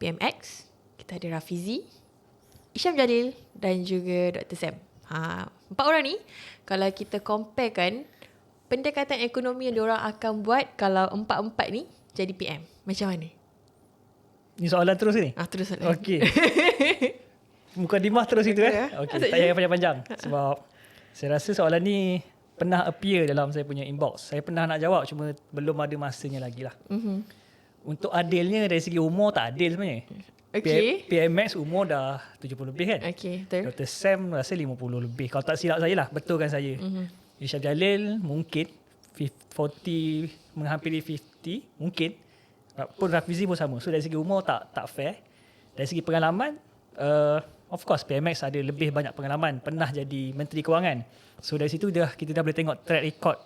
PMX, kita ada Rafizi, Isham Jalil dan juga Dr. Sam. Empat orang ni, kalau kita comparekan pendekatan ekonomi yang diorang akan buat kalau empat-empat ni jadi PM, macam mana? Ni soalan terus ni? Terus soalan. Okey. Mukadimah terus itu Okey, tak payah panjang-panjang. Sebab saya rasa soalan ni pernah appear dalam saya punya inbox. Saya pernah nak jawab, cuma belum ada masanya lagi lah. Untuk adilnya dari segi umur tak adil sebenarnya. Okey. PMX umur dah 70 lebih kan. Okey, betul. Dr. Sam rasa 50 lebih. Kalau tak silap saya lah, betulkan saya. Isham Jalil mungkin 40, menghampiri 50 mungkin. Pun Rafizi pun sama. So dari segi umur tak fair. Dari segi pengalaman, of course PMX ada lebih banyak pengalaman, pernah jadi Menteri Kewangan. So dari situ kita dah boleh tengok track record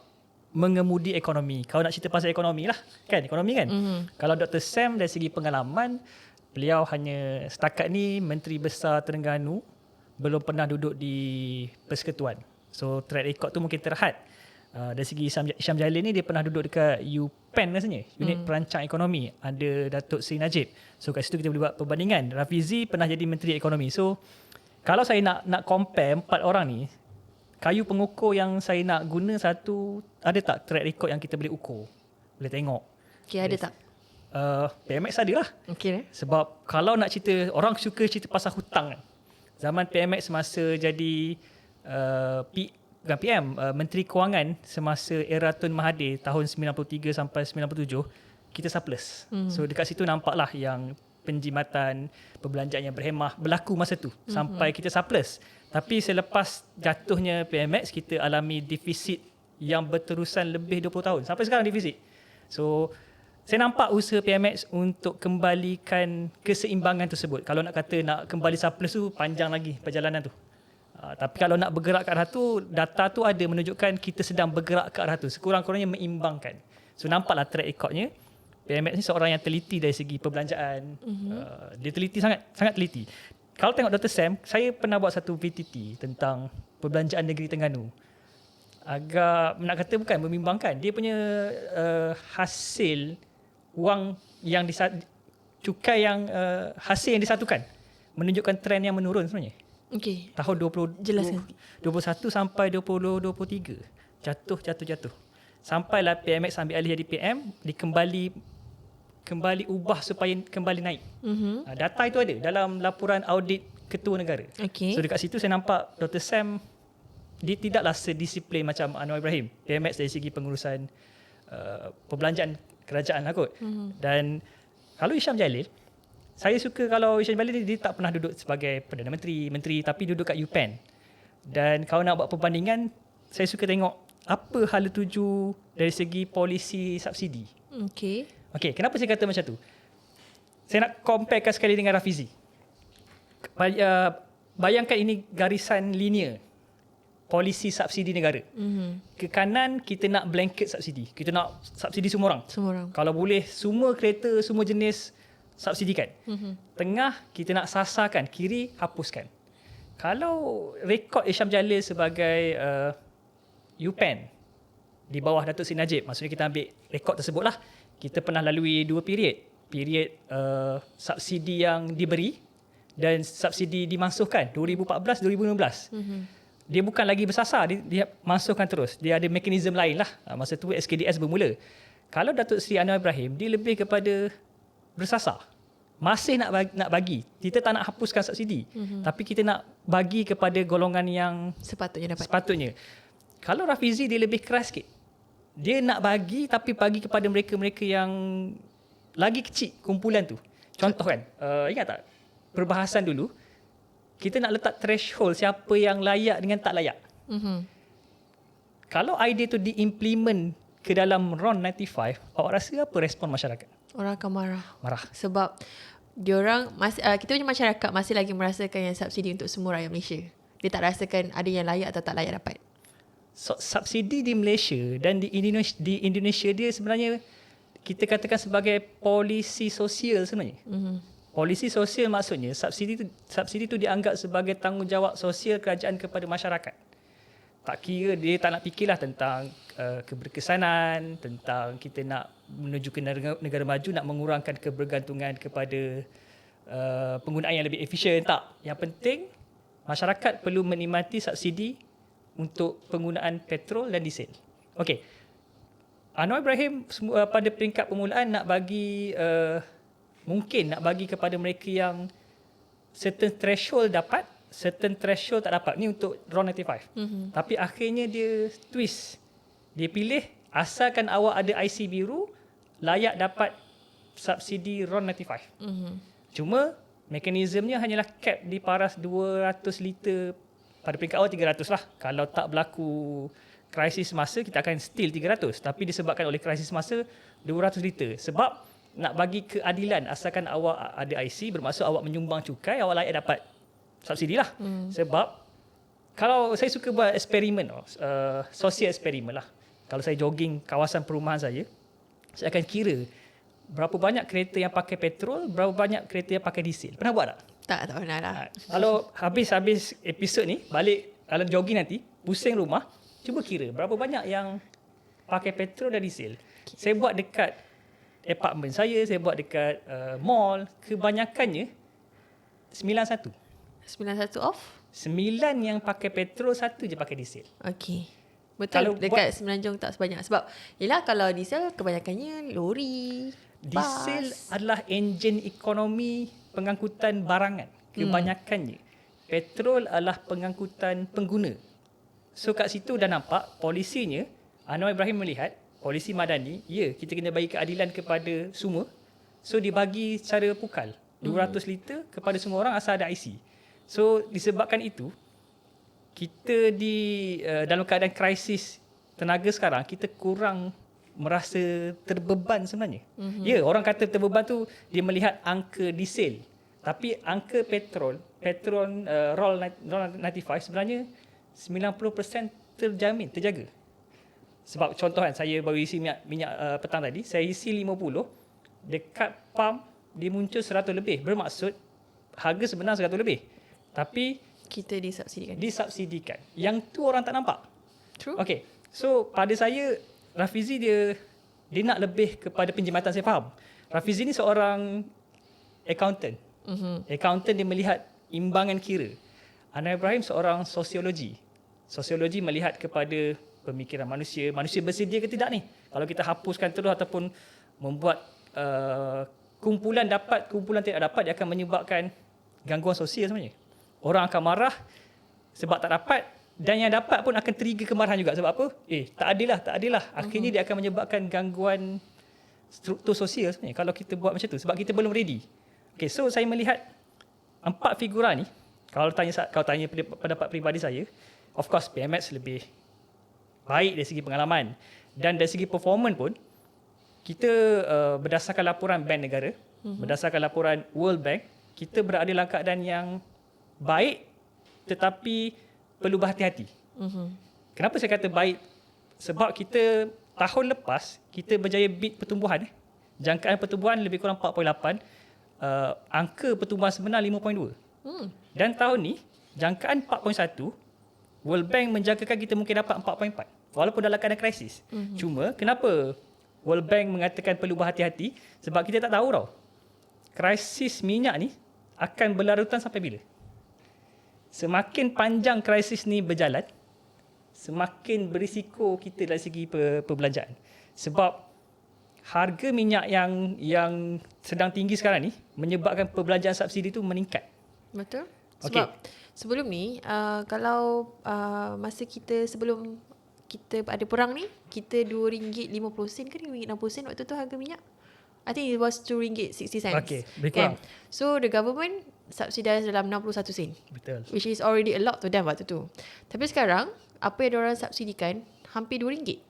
mengemudi ekonomi. Kalau nak cerita pasal ekonomi lah, kan, ekonomi kan. Kalau Dr. Sam dari segi pengalaman, beliau hanya setakat ni Menteri Besar Terengganu, belum pernah duduk di Persekutuan. So track record tu mungkin terhad. Dari segi Isham Jalil ni, dia pernah duduk dekat UPEN rasanya, Unit Perancang Ekonomi, ada Datuk Seri Najib. So kat situ kita boleh buat perbandingan. Rafizi pernah jadi Menteri Ekonomi. So kalau saya nak compare empat orang ni, kayu pengukur yang saya nak guna satu, ada tak track record yang kita boleh ukur, boleh tengok? Okey, ada tak? PMX ada lah. Okey. Sebab kalau nak cerita, orang suka cerita pasal hutang kan. Zaman PMX masa jadi bukan PM, Menteri Kewangan semasa era Tun Mahathir tahun 93 sampai 97, kita surplus. So dekat situ nampaklah yang penjimatan, perbelanjaan yang berhemah berlaku masa tu sampai kita surplus. Tapi selepas jatuhnya PMX, kita alami defisit yang berterusan lebih 20 tahun. Sampai sekarang defisit. So saya nampak usaha PMX untuk kembalikan keseimbangan tersebut. Kalau nak kata nak kembali surplus tu, panjang lagi perjalanan tu. Tapi kalau nak bergerak ke arah tu, data tu ada menunjukkan kita sedang bergerak ke arah tu. Sekurang-kurangnya meimbangkan. So nampaklah track recordnya. PMX ni seorang yang teliti dari segi perbelanjaan. Dia teliti, sangat teliti. Kalau tengok Dr. Sam, saya pernah buat satu VTT tentang perbelanjaan negeri Terengganu. Agak nak kata bukan membimbangkan. Dia punya hasil wang yang cukai yang hasil yang disatukan menunjukkan trend yang menurun sebenarnya. Okey. Tahun 21 sampai 2023 jatuh. Sampailah PMX ambil alih jadi PM, kembali ubah supaya kembali naik. Data itu ada dalam laporan audit Ketua Negara. Okey. So dekat situ saya nampak Dr. Sam, dia tidaklah sedisiplin macam Anwar Ibrahim. PMX dari segi pengurusan perbelanjaan kerajaan lah kot. Dan kalau Isham Jalil, saya suka kalau Isham Jalil dia tak pernah duduk sebagai Perdana Menteri, tapi duduk kat UPEN. Dan kalau nak buat perbandingan, saya suka tengok apa hala tuju dari segi polisi subsidi. Okey, kenapa saya kata macam tu? Saya nak comparekan sekali dengan Rafizi. Bayangkan ini garisan linear polisi subsidi negara. Ke kanan kita nak blanket subsidi. Kita nak subsidi semua orang. Kalau boleh semua kereta, semua jenis subsidikan. Tengah kita nak sasarkan, kiri hapuskan. Kalau rekod Isham Jalil sebagai UPEN di bawah Datuk Seri Najib, maksudnya kita ambil rekod tersebut lah. Kita pernah lalui dua period subsidi yang diberi dan subsidi dimasukkan 2014-2015. Dia bukan lagi bersasar, dia masukkan terus. Dia ada mekanisme lain lah. Masa tu SKDS bermula. Kalau Datuk Seri Anwar Ibrahim, dia lebih kepada bersasar. Masih nak bagi. Kita tak nak hapuskan subsidi. Tapi kita nak bagi kepada golongan yang sepatutnya. Kalau Rafizi, dia lebih keras sikit. Dia nak bagi, tapi bagi kepada mereka-mereka yang lagi kecil kumpulan tu. Contoh kan, ingat tak? Perbahasan dulu, kita nak letak threshold siapa yang layak dengan tak layak. Kalau idea tu diimplement ke dalam RON 95, awak rasa apa respon masyarakat? Orang akan marah. Marah. Sebab diorang kita punya masyarakat masih lagi merasakan yang subsidi untuk semua rakyat Malaysia. Dia tak rasakan ada yang layak atau tak layak dapat. So, subsidi di Malaysia dan di Indonesia dia sebenarnya kita katakan sebagai polisi sosial sebenarnya. Polisi sosial maksudnya subsidi tu dianggap sebagai tanggungjawab sosial kerajaan kepada masyarakat. Tak kira dia tak nak fikirlah tentang keberkesanan, tentang kita nak menuju ke negara maju, nak mengurangkan kebergantungan kepada penggunaan yang lebih efisien, tak. Yang penting masyarakat perlu menikmati subsidi untuk penggunaan petrol dan diesel. Okey. Anwar Ibrahim pada peringkat permulaan nak bagi mungkin nak bagi kepada mereka yang certain threshold dapat, certain threshold tak dapat. Ni untuk RON 95. Tapi akhirnya dia twist. Dia pilih asalkan awak ada IC biru, layak dapat subsidi RON 95. Cuma mekanismenya hanyalah cap di paras 200 liter, pada peringkat awal 300 lah. Kalau tak berlaku krisis masa, kita akan still 300. Tapi disebabkan oleh krisis masa 200 liter. Sebab nak bagi keadilan, asalkan awak ada IC, bermaksud awak menyumbang cukai, awak layak dapat subsidi lah. Sebab kalau saya suka buat eksperimen, sosial eksperimen lah. Kalau saya jogging kawasan perumahan saya akan kira berapa banyak kereta yang pakai petrol, berapa banyak kereta yang pakai diesel. Pernah buat tak? Tak pernah lah. Kalau habis episod ni, balik kalau jogging nanti, pusing rumah, cuba kira berapa banyak yang pakai petrol dan diesel. Saya buat dekat apartmen saya buat dekat mall, kebanyakannya 91. 91 off? 9 yang pakai petrol, 1 je pakai diesel. Okey. Betul, Kalau dekat Semenanjung tak sebanyak. Sebab, yelah kalau diesel kebanyakannya lori, Diesel bas. adalah enjin ekonomi pengangkutan barangan. Kebanyakannya. Petrol adalah pengangkutan pengguna. So kat situ dah nampak polisinya, Anwar Ibrahim melihat, polisi madani, kita kena bagi keadilan kepada semua. So dibagi secara pukal. 200 liter kepada semua orang asal ada IC. So disebabkan itu, kita dalam keadaan krisis tenaga sekarang, kita kurang merasa terbeban sebenarnya. Orang kata terbeban tu dia melihat angka diesel. Tapi angka petrol RON 95 sebenarnya 90% terjamin, terjaga. Sebab contoh kan, saya baru isi minyak petang tadi, saya isi 50, dekat pump dia muncul 100 lebih. Bermaksud harga sebenar 100 lebih. Tapi Kita disubsidikan. Yang tu orang tak nampak. True. Okay. So pada saya, Rafizi dia nak lebih kepada penjimatan, saya faham. Rafizi ni seorang accountant. Accountant, dia melihat imbangan kira. Anwar Ibrahim seorang sosiologi. Sosiologi melihat kepada pemikiran manusia. Manusia bersedia ke tidak ni? Kalau kita hapuskan terus ataupun membuat kumpulan dapat, kumpulan tidak dapat, dia akan menyebabkan gangguan sosial sebenarnya. Orang akan marah sebab tak dapat, dan yang dapat pun akan trigger kemarahan juga. Sebab apa? Tak adil lah. Akhirnya dia akan menyebabkan gangguan struktur sosial sebenarnya kalau kita buat macam tu. Sebab kita belum ready. Okay, so saya melihat 4 figura ni, kalau tanya pendapat peribadi saya, of course PMX lebih baik dari segi pengalaman. Dan dari segi performance pun, kita berdasarkan laporan Bank Negara, berdasarkan laporan World Bank, kita berada dalam keadaan yang baik, tetapi perlu berhati-hati. Kenapa saya kata baik? Sebab kita tahun lepas kita berjaya beat pertumbuhan. Jangkaan pertumbuhan lebih kurang 4.8, angka pertumbuhan sebenar 5.2. Dan tahun ni jangkaan 4.1, World Bank menjangkakan kita mungkin dapat 4.4 walaupun dalam keadaan krisis. Cuma kenapa World Bank mengatakan perlu berhati-hati? Sebab kita tak tahu tau, krisis minyak ni akan berlarutan sampai bila. Semakin panjang krisis ni berjalan, semakin berisiko kita dari segi perbelanjaan. Sebab harga minyak yang sedang tinggi sekarang ni menyebabkan perbelanjaan subsidi tu meningkat. Betul. Sebab sebelum ni, kalau masa sebelum kita ada perang ni, kita RM2.50 ke RM2.60 waktu tu harga minyak. I think it was RM2.60. Okay, lebih kurang. So the government subsidize dalam 61 sen. Betul. Which is already a lot to them waktu tu. Tapi sekarang, apa yang diorang subsidikan hampir RM2.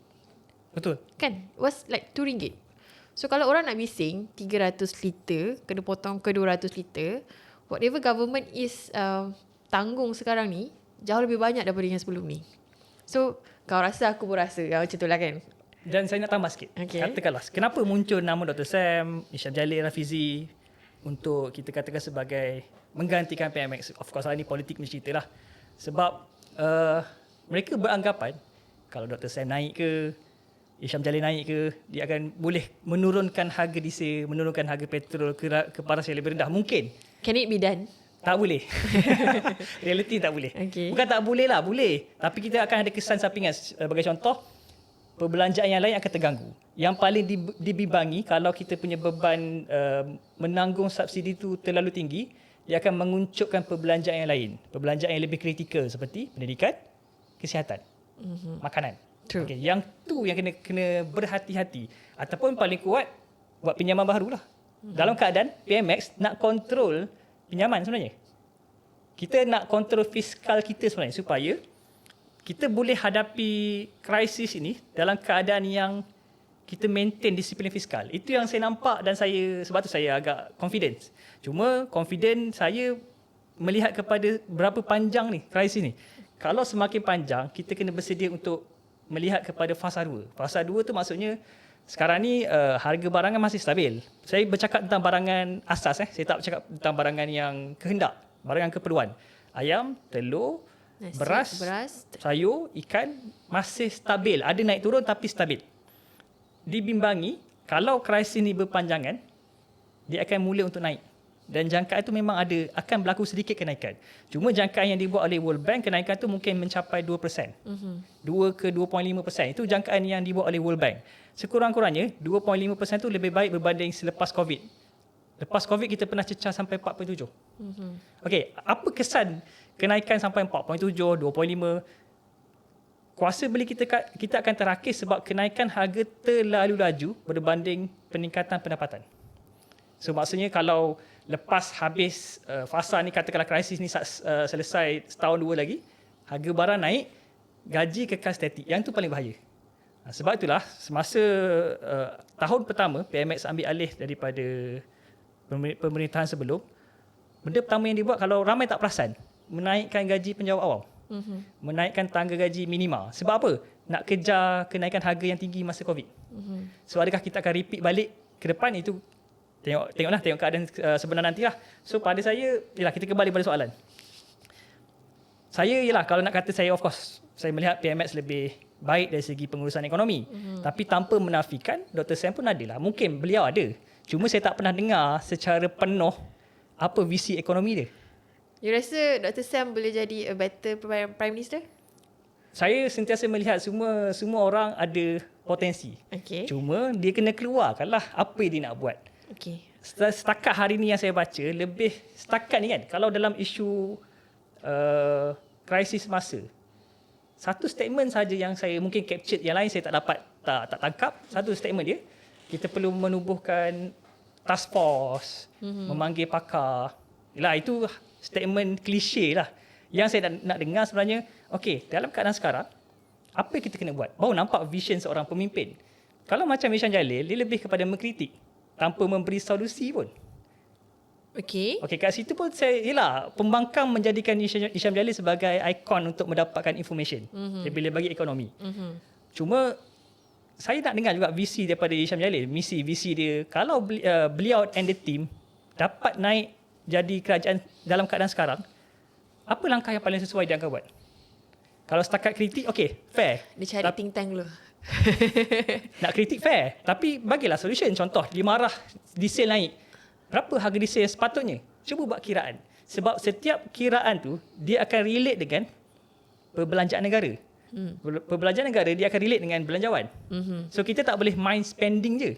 Betul. Kan? It was like RM2. So kalau orang nak bising 300 liter, kena potong ke 200 liter, whatever government is tanggung sekarang ni, jauh lebih banyak daripada yang sebelum ni. So, kau rasa, aku pun rasa. Macam tu lah kan? Dan saya nak tambah sikit. Okay. Katakanlah, kenapa muncul nama Dr. Sam, Isham Jalil, Rafizi untuk kita katakan sebagai menggantikan PMX. Of course, ini politik mesti cerita lah. Sebab mereka beranggapan kalau Dr. Sam naik ke, Isham Jalil naik ke, dia akan boleh menurunkan harga diesel, menurunkan harga petrol ke paras yang lebih rendah. Mungkin. Can it be done? Tak boleh. Realiti tak boleh. Okay. Bukan tak boleh lah, boleh. Tapi kita akan ada kesan sampingan. Sebagai contoh, perbelanjaan yang lain akan terganggu. Yang paling dibimbangi kalau kita punya beban menanggung subsidi itu terlalu tinggi, dia akan menguncupkan perbelanjaan yang lain. Perbelanjaan yang lebih kritikal seperti pendidikan, kesihatan, makanan. True. Okay, yang tu yang kena berhati-hati. Ataupun paling kuat, buat pinjaman baru lah. Dalam keadaan PMX nak kontrol pinjaman sebenarnya. Kita nak kontrol fiskal kita sebenarnya supaya kita boleh hadapi krisis ini dalam keadaan yang kita maintain disiplin fiskal. Itu yang saya nampak dan sebab tu saya agak confident. Cuma confident saya melihat kepada berapa panjang ni krisis ni. Kalau semakin panjang, kita kena bersedia untuk melihat kepada fasa 2. Fasa 2 tu maksudnya sekarang ni harga barangan masih stabil. Saya bercakap tentang barangan asas. Saya tak bercakap tentang barangan yang kehendak, barangan keperluan. Ayam, telur, Nasi, beras, sayur, ikan masih stabil. Ada naik turun tapi stabil. Dibimbangi, kalau krisis ini berpanjangan, dia akan mula untuk naik. Dan jangkaan itu memang akan berlaku sedikit kenaikan. Cuma jangkaan yang dibuat oleh World Bank, kenaikan itu mungkin mencapai 2%. 2 ke 2.5%. Itu jangkaan yang dibuat oleh World Bank. Sekurang-kurangnya, 2.5% itu lebih baik berbanding selepas COVID. Lepas COVID, kita pernah cecah sampai 4.7. Okey, apa kesan kenaikan sampai 4.7, 2.5? Kuasa beli kita akan terakis sebab kenaikan harga terlalu laju berbanding peningkatan pendapatan. So maksudnya kalau lepas habis fasa ni, katakanlah krisis ni selesai setahun dua lagi, harga barang naik, gaji kekal statik. Yang tu paling bahaya. Sebab itulah semasa tahun pertama PMX ambil alih daripada pemerintahan sebelum, benda pertama yang dibuat kalau ramai tak perasan, menaikkan gaji penjawat awam. Menaikkan tangga gaji minima. Sebab apa? Nak kejar kenaikan harga yang tinggi masa COVID. So adakah kita akan repeat balik ke depan? Itu tengok keadaan sebenar nantilah. So pada saya, kita kembali pada soalan. Saya kalau nak kata saya, of course saya melihat PMX lebih baik dari segi pengurusan ekonomi. Tapi tanpa menafikan Dr. Sam pun adalah. Mungkin beliau ada. Cuma saya tak pernah dengar secara penuh apa visi ekonomi dia. You rasa Dr. Sam boleh jadi a better Prime Minister? Saya sentiasa melihat semua orang ada potensi. Okay. Cuma dia kena keluarkanlah apa yang dia nak buat. Okay. Setakat hari ni yang saya baca, lebih setakat ni kan, kalau dalam isu krisis masa, satu statement saja yang saya mungkin captured, yang lain saya tak dapat tak tangkap. Satu statement dia, kita perlu menubuhkan task force, memanggil pakar. Itu statement klise lah. Yang saya nak dengar sebenarnya, okey, dalam keadaan sekarang, apa yang kita kena buat? Baru nampak vision seorang pemimpin. Kalau macam Isham Jalil, dia lebih kepada mengkritik tanpa memberi solusi pun. Okey, kat situ pun saya, pembangkang menjadikan Isham Jalil sebagai ikon untuk mendapatkan information. Lebih bagi ekonomi. Cuma, saya nak dengar juga visi daripada Isham Jalil. Visi dia. Kalau beliau and the team dapat naik jadi kerajaan dalam keadaan sekarang, apa langkah yang paling sesuai dia akan buat? Kalau setakat kritik, okey, fair. dia cari think tank dulu. Nak kritik fair, tapi bagilah solution. Contoh, dia marah diesel naik. Berapa harga diesel yang sepatutnya? Cuba buat kiraan. Sebab setiap kiraan tu, dia akan relate dengan perbelanjaan negara. Perbelanjaan negara, dia akan relate dengan belanjawan. So, kita tak boleh mind spending je.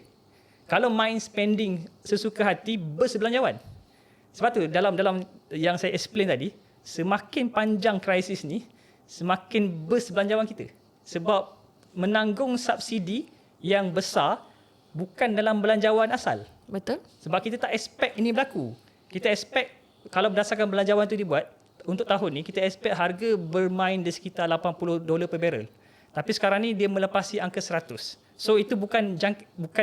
Kalau mind spending sesuka hati, bersebelanjawan. Sebab tu, dalam yang saya explain tadi, semakin panjang krisis ni, semakin bersebelanjawan kita. Sebab menanggung subsidi yang besar bukan dalam belanjawan asal. Betul. Sebab kita tak expect ini berlaku. Kita expect kalau berdasarkan belanjawan tu dibuat, untuk tahun ni kita expect harga bermain di sekitar $80 per barrel. Tapi sekarang ni dia melepasi angka 100. So itu bukan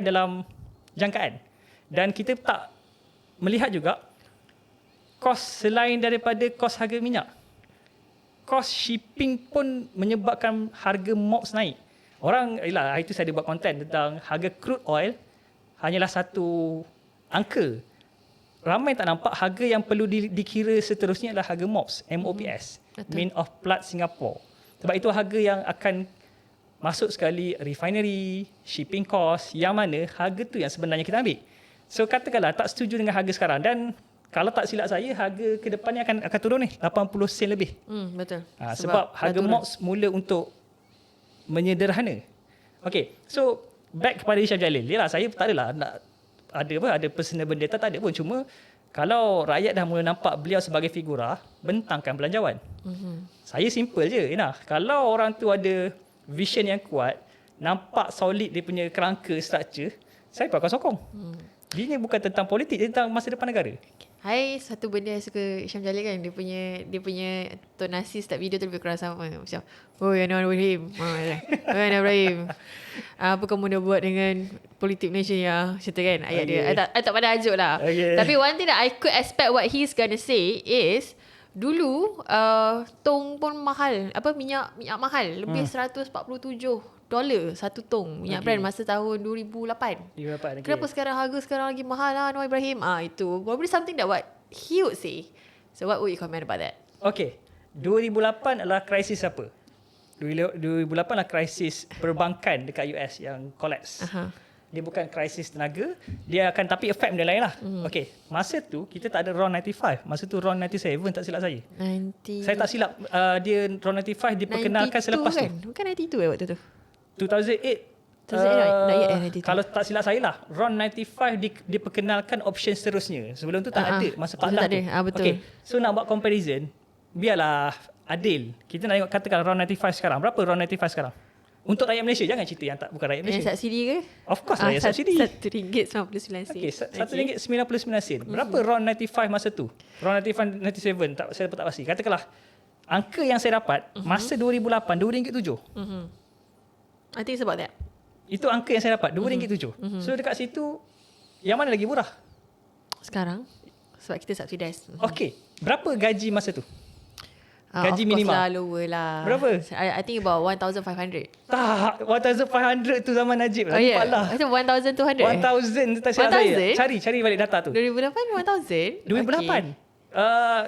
dalam jangkaan. Dan kita tak melihat juga kos selain daripada kos harga minyak. Kos shipping pun menyebabkan harga MOPS naik. Orang, hari itu saya ada buat konten tentang harga crude oil hanyalah satu angka. Ramai tak nampak harga yang perlu dikira seterusnya adalah harga MOPS, MOPS, Mean of Plat Singapore. Sebab itu harga yang akan masuk sekali refinery, shipping cost, yang mana harga tu yang sebenarnya kita ambil. So katakanlah tak setuju dengan harga sekarang, dan kalau tak silap saya, harga ke depannya akan turun ni 80 sen lebih. Betul. Sebab harga MOX mula untuk menyederhana. Okay, so back kepada Hisham Jalil. Yalah, saya tak adalah nak ada personal vendetta, tak ada pun. Cuma kalau rakyat dah mula nampak beliau sebagai figura, bentangkan belanjawan. Saya simple je. Kalau orang tu ada vision yang kuat, nampak solid dia punya kerangka, structure, saya pun akan sokong. Dia ni bukan tentang politik, dia tentang masa depan negara. Hai, satu benda yang suka Hisham Jalil kan, dia punya tonasi setiap video tu lebih kurang sama. Macam, oh Anwar Ibrahim. Anwar Ibrahim. Apa kamu dah buat dengan politik Malaysia ya? Macam tu kan ayat dia. I tak pandai ajuk lah. Tapi one thing that I could expect what he's gonna say is, dulu tong pun mahal. Minyak mahal. Lebih $147 satu tong minyak brand masa tahun 2008. Kenapa harga sekarang lagi mahal lah, Anwar Ibrahim? Itu probably something that what he would say. So what would you comment about that? Okay, 2008 adalah krisis apa? 2008 adalah krisis perbankan dekat US yang collapse. Dia bukan krisis tenaga, dia akan tapi effect benda lain lah. Okay, masa tu kita tak ada RON 95. Masa tu RON 97 tak silap saya. Saya tak silap, dia RON 95 diperkenalkan selepas kan? tu. Bukan 92 waktu tu. 2008. Kalau tak silap saya lah, RON 95 diperkenalkan option seterusnya. Sebelum tu tak ada masa Pak Lah tu. Betul. Okay, so nak buat comparison, biarlah adil. Kita nak tengok, katakan RON 95 sekarang. Berapa RON 95 sekarang? Untuk rakyat Malaysia, jangan cerita yang bukan rakyat Malaysia. Subsidi ke? Of course rakyat subsidi. RM1.99. Okay, RM1.99. Berapa RON 95 masa tu? RON 95, 97, saya pun tak pasti. Katakanlah, angka yang saya dapat masa 2008, RM2.07. I think it's about that. Itu angka yang saya dapat, RM2.07. So dekat situ, yang mana lagi murah? Sekarang, sebab kita subsidize. Okay, berapa gaji masa tu? Gaji minimal? Of course lah, lower lah. Berapa? I think about 1,500. Tak, 1,500 tu zaman Najib lah. Macam 1,200. 1,000 tak silap saya. Cari balik data tu. 2008, 1,000? 2008.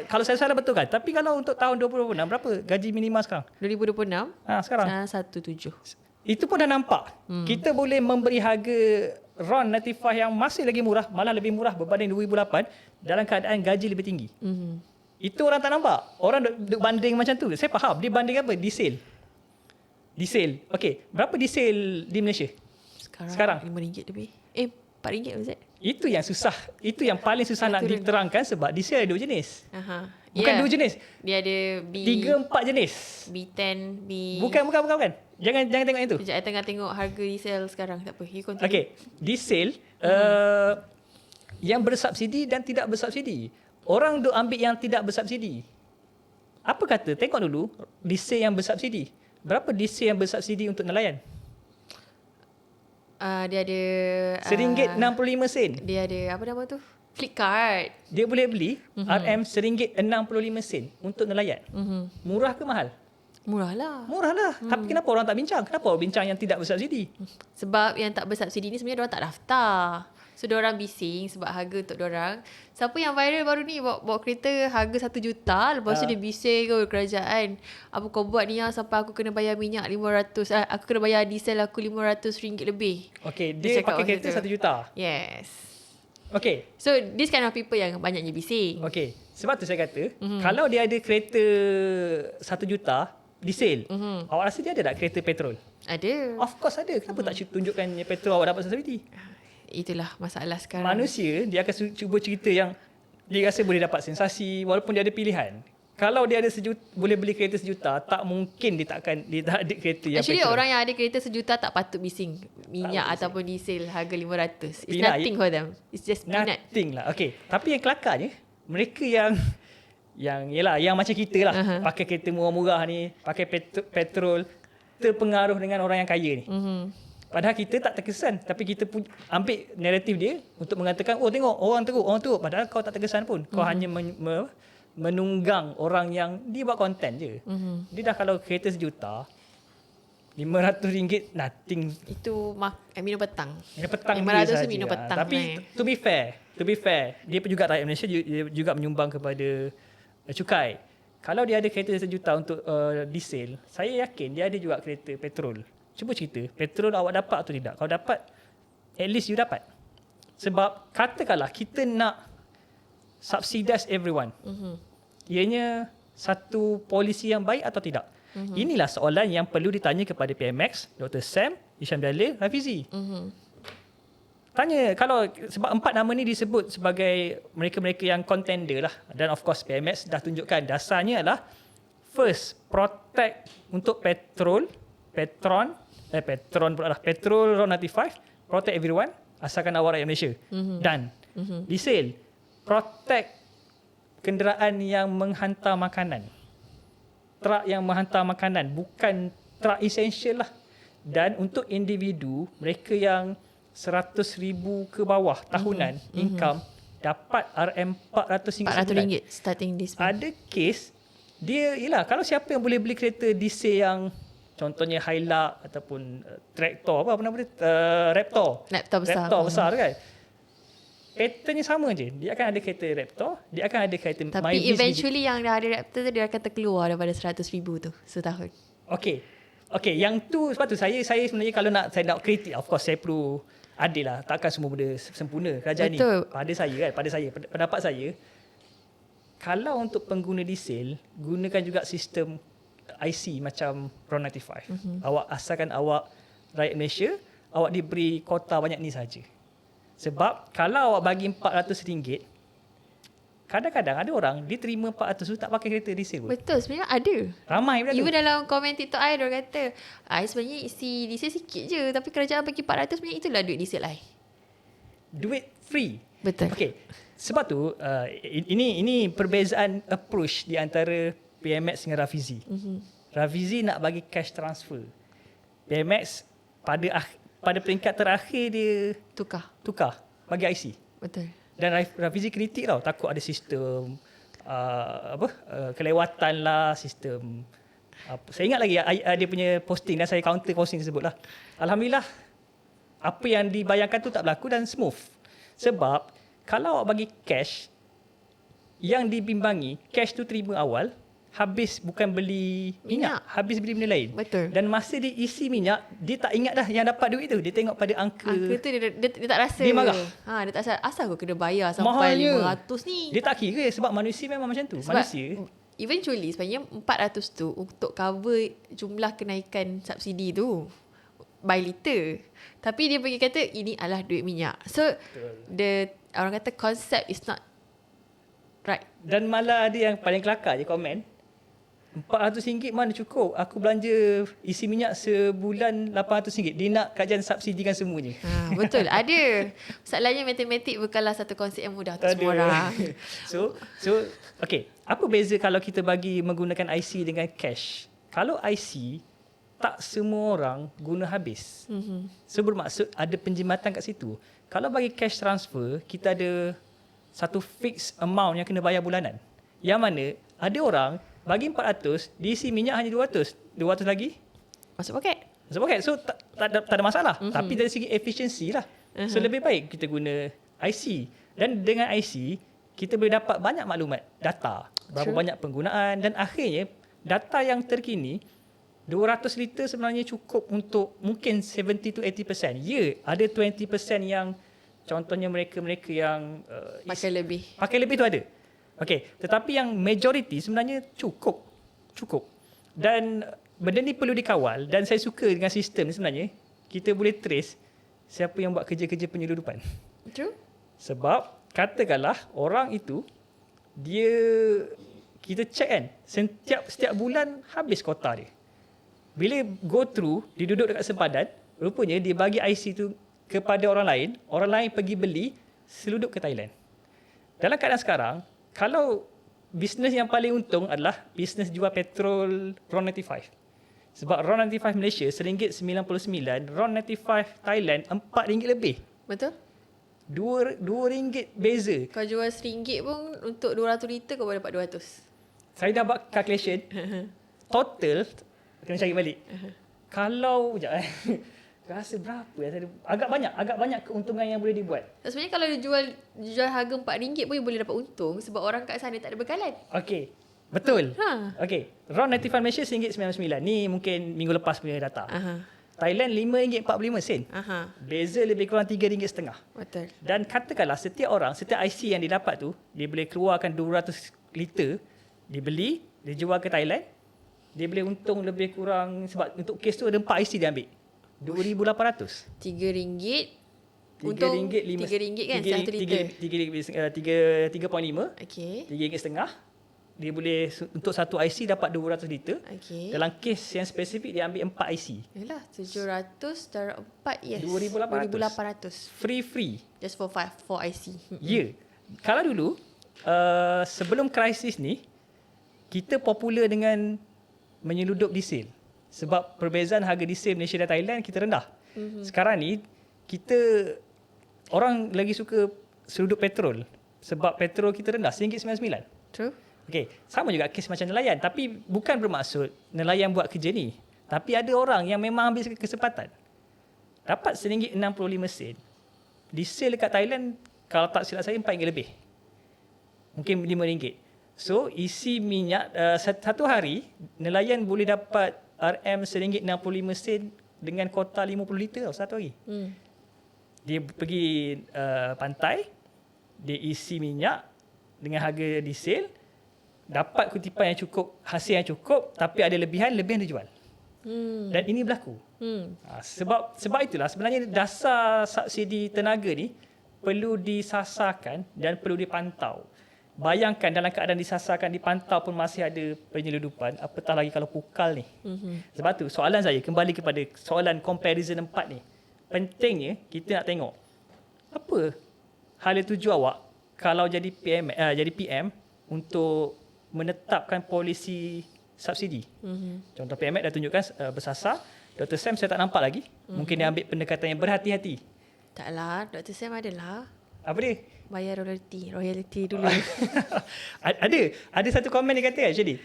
Kalau saya salah betul kan? Tapi kalau untuk tahun 2026, berapa gaji minimal sekarang? 2026? Sekarang? 1,700. Itu pun dah nampak. Kita boleh memberi harga RON 95 yang masih lagi murah, malah lebih murah berbanding 2008 dalam keadaan gaji lebih tinggi. Itu orang tak nampak. Orang duk banding macam tu. Saya faham. Dia banding apa? Diesel. Okey, berapa diesel di Malaysia? Sekarang RM5 lebih. RM4 was it? Itu yang susah. Itu yang paling susah nak diterangkan sebab diesel ada dua jenis. Bukan dua jenis. Dia ada 3-4 jenis. B10, Bukan. Jangan tengok yang tu. Sekejap, I tengah tengok harga diesel sekarang. Tak apa, you continue. Okey, diesel yang bersubsidi dan tidak bersubsidi. Orang duk ambil yang tidak bersubsidi. Apa kata? Tengok dulu diesel yang bersubsidi. Berapa diesel yang bersubsidi untuk nelayan? Dia ada RM1.65. Dia ada apa nama tu? Flipkart. Dia boleh beli RM RM1.65 untuk nelayan. Murah ke mahal? Murah lah. Tapi kenapa orang tak bincang? Kenapa orang bincang yang tidak bersubsidi? Sebab yang tak bersubsidi ni sebenarnya diorang tak daftar. So diorang bising sebab harga untuk diorang. Siapa yang viral baru ni bawa kereta harga 1 juta, lepas tu dia bising ke kerajaan, apa kau buat ni sampai aku kena bayar minyak 500, aku kena bayar diesel aku RM500 lebih. Okay, dia pakai kereta 1 juta. Yes. Okay. So this kind of people yang banyaknya bising. Okay, sebab tu saya kata kalau dia ada kereta 1 juta diesel, awak rasa dia ada tak kereta petrol? Ada. Of course ada. Kenapa tak tunjukkan petrol awak dapat subsidi? Itulah masalah sekarang. Manusia dia akan cuba cerita yang dia rasa boleh dapat sensasi walaupun dia ada pilihan. Kalau dia ada boleh beli kereta 1 juta, tak mungkin dia tak ada kereta yang actually petrol. Orang yang ada kereta 1 juta tak patut bising minyak ataupun diesel harga 500. It's nothing for them. It's just peanut. Nothing lah. Okay. Tapi yang kelakarnya, mereka yang macam kita lah, pakai kereta murah-murah ni, pakai petrol, terpengaruh dengan orang yang kaya ni. Padahal kita tak terkesan, tapi kita pun ambil naratif dia untuk mengatakan, oh tengok orang teruk. Padahal kau tak terkesan pun. Kau hanya menunggang orang yang dia buat konten je. Dia dah kalau kereta 1 juta, RM500 nothing. Itu minum petang. Minum petang RM500 tu minum petang. Tapi to be fair, dia pun juga rakyat Malaysia dia juga menyumbang kepada cukai. Kalau dia ada kereta 1 juta untuk diesel, saya yakin dia ada juga kereta petrol cuba cerita, petrol awak dapat atau tidak? Kalau dapat, at least you dapat. Sebab katakanlah kita nak subsidize everyone. Ianya satu polisi yang baik atau tidak? Inilah soalan yang perlu ditanya kepada PMX, Dr. Sam, Hisham Jalil, Rafizi. Tanya, kalau sebab 4 nama ni disebut sebagai mereka-mereka yang contender lah. Dan of course PMX dah tunjukkan dasarnya adalah first, protect untuk petrol RON 95, protect everyone, asalkan awak rakyat Malaysia. Dan diesel, protect kenderaan yang menghantar makanan. Truk yang menghantar makanan, bukan truk essential lah. Dan untuk individu, mereka yang 100,000 ke bawah tahunan income, dapat RM400 RM400 starting this month. Ada kes dia, yelah, kalau siapa yang boleh beli kereta diesel yang contohnya Hilux ataupun traktor, apa nama dia, Raptor besar kan, patternnya sama je. Dia akan ada kereta Raptor, dia akan ada kereta Tapi Myviz eventually yang dah ada Raptor tu, dia akan terkeluar daripada 100,000 tu setahun. Okay, yang tu sebab tu saya sebenarnya kalau saya nak kritik, of course saya perlu adil lah. Takkan semua benda sempurna kerajaan ni. Pada saya, pendapat saya, kalau untuk pengguna diesel, gunakan juga sistem IC macam RON 95. Awak asalkan awak rakyat Malaysia, awak diberi kota banyak ni saja. Sebab kalau awak bagi RM400, kadang-kadang ada orang dia terima 400 tu tak pakai kereta diesel pun. Betul, sebenarnya ada. Ramai benda tu. Even dalam komen TikTok I, dia kata, sebenarnya isi diesel sikit je, tapi kerajaan bagi 400, sebenarnya itulah duit diesel I. Duit free. Betul. Okay. Sebab tu ini perbezaan approach di antara PMX dengan Rafizi. Rafizi nak bagi cash transfer. PMX pada peringkat terakhir dia tukar bagi IC. Betul. Dan Rafizi kritik tau, takut ada sistem kelewatan lah, sistem saya ingat lagi dia punya posting dan saya counter posting tersebut lah. Alhamdulillah apa yang dibayangkan tu tak berlaku dan smooth. Sebab kalau awak bagi cash, yang dibimbangi cash tu terima awal, habis bukan beli minyak, habis beli benda lain. Betul. Dan masa dia isi minyak, dia tak ingat dah yang dapat duit tu. Dia tengok pada angka tu dia tak rasa. Dia marah. Dia tak rasa, asal aku kena bayar sampai Mahalnya. 500 ni. Dia tak kira sebab manusia memang macam tu. Sebab manusia eventually sebenarnya 400 tu untuk cover jumlah kenaikan subsidi tu by liter. Tapi dia pergi kata ini adalah duit minyak. So orang kata concept is not right. Dan malah ada yang paling kelakar je komen, RM400 mana cukup, aku belanja isi minyak sebulan RM800. Dia nak kajian subsidikan semuanya. Betul, ada. Masalahnya matematik bukanlah satu konsep yang mudah untuk semua orang. So okay, apa beza kalau kita bagi menggunakan IC dengan cash? Kalau IC, tak semua orang guna habis. So bermaksud ada penjimatan kat situ. Kalau bagi cash transfer, kita ada satu fixed amount yang kena bayar bulanan. Yang mana ada orang bagi 400, diisi minyak hanya 200. 200 lagi Masuk poket. So tak ada masalah. Tapi dari segi efisiensi lah. So lebih baik kita guna IC. Dan dengan IC, kita boleh dapat banyak maklumat, data. Berapa banyak penggunaan. Dan akhirnya, data yang terkini, 200 liter sebenarnya cukup untuk mungkin 70 to 80%. Ya, ada 20% yang contohnya mereka-mereka yang Pakai lebih. Pakai lebih tu ada. Okey, tetapi yang majoriti sebenarnya cukup. Dan benda ni perlu dikawal dan saya suka dengan sistem ni sebenarnya. Kita boleh trace siapa yang buat kerja-kerja penyeludupan. True. Sebab katakanlah orang itu kita check kan, setiap bulan habis kota dia. Bila go through, dia duduk dekat sempadan, rupanya dia bagi IC tu kepada orang lain pergi beli seludup ke Thailand. Dalam keadaan sekarang, kalau bisnes yang paling untung adalah bisnes jual petrol RON 95. Sebab RON 95 Malaysia RM1.99, RON 95 Thailand RM4 lebih. Betul. RM2 beza. Kau jual RM1 pun untuk 200 liter kau boleh dapat 200. Saya dah buat calculation. Total kena cari balik. Kalau rasa berapa ya? Agak banyak keuntungan yang boleh dibuat. Sebenarnya kalau dia jual harga RM4 pun boleh dapat untung sebab orang kat sana tak ada bekalan. Okey. Betul. Okey. RON 95 Malaysia RM1.99. Ni mungkin minggu lepas punya data. Thailand RM5.45. Aha. Beza lebih kurang RM3.50. Betul. Dan katakanlah setiap IC yang dia dapat tu, dia boleh keluarkan 200 liter, dia beli, dia jual ke Thailand, dia boleh untung lebih kurang, sebab untuk kes tu ada 4 IC dia ambil. RM2,800. RM3. Untung RM3 kan satu liter. 3.5. Okey. RM3.50. Dia boleh untuk satu IC dapat 200 liter. Okey. Dalam kes yang spesifik dia ambil 4 IC. Yalah, 700 darab 4, yes. 2,800. 2,800. Free. Just for 4 IC. Ya. Kalau dulu sebelum krisis ni kita popular dengan menyeludup diesel. Sebab perbezaan harga diesel Malaysia dan Thailand kita rendah. Sekarang ni kita orang lagi suka seludup petrol sebab petrol kita rendah RM1.99. True. Okey, sama juga kes macam nelayan, tapi bukan bermaksud nelayan buat kerja ni. Tapi ada orang yang memang ambil kesempatan. Dapat RM1.65. Diesel dekat Thailand kalau tak silap saya RM4 lebih. Mungkin RM5. So, isi minyak satu hari nelayan boleh dapat RM RM1.65 dengan kota 50 liter satu hari. Dia pergi pantai, dia isi minyak dengan harga diesel, dapat kutipan yang cukup, hasil yang cukup, tapi ada lebihan dia jual. Dan ini berlaku. Sebab itulah sebenarnya dasar subsidi tenaga ni perlu disasarkan dan perlu dipantau. Bayangkan dalam keadaan disasarkan, dipantau pun masih ada penyeludupan, apatah lagi kalau pukal ni. Sebab tu soalan saya kembali kepada soalan comparison 4 ni. Pentingnya kita nak tengok apa hala tuju awak kalau jadi PM untuk menetapkan polisi subsidi. Contoh PM dah tunjukkan bersasar. Dr. Sam saya tak nampak lagi. Mungkin dia ambil pendekatan yang berhati-hati. Taklah, Dr. Sam adalah Apa dia? bayar royalty dulu. Ada satu komen dia kata actually,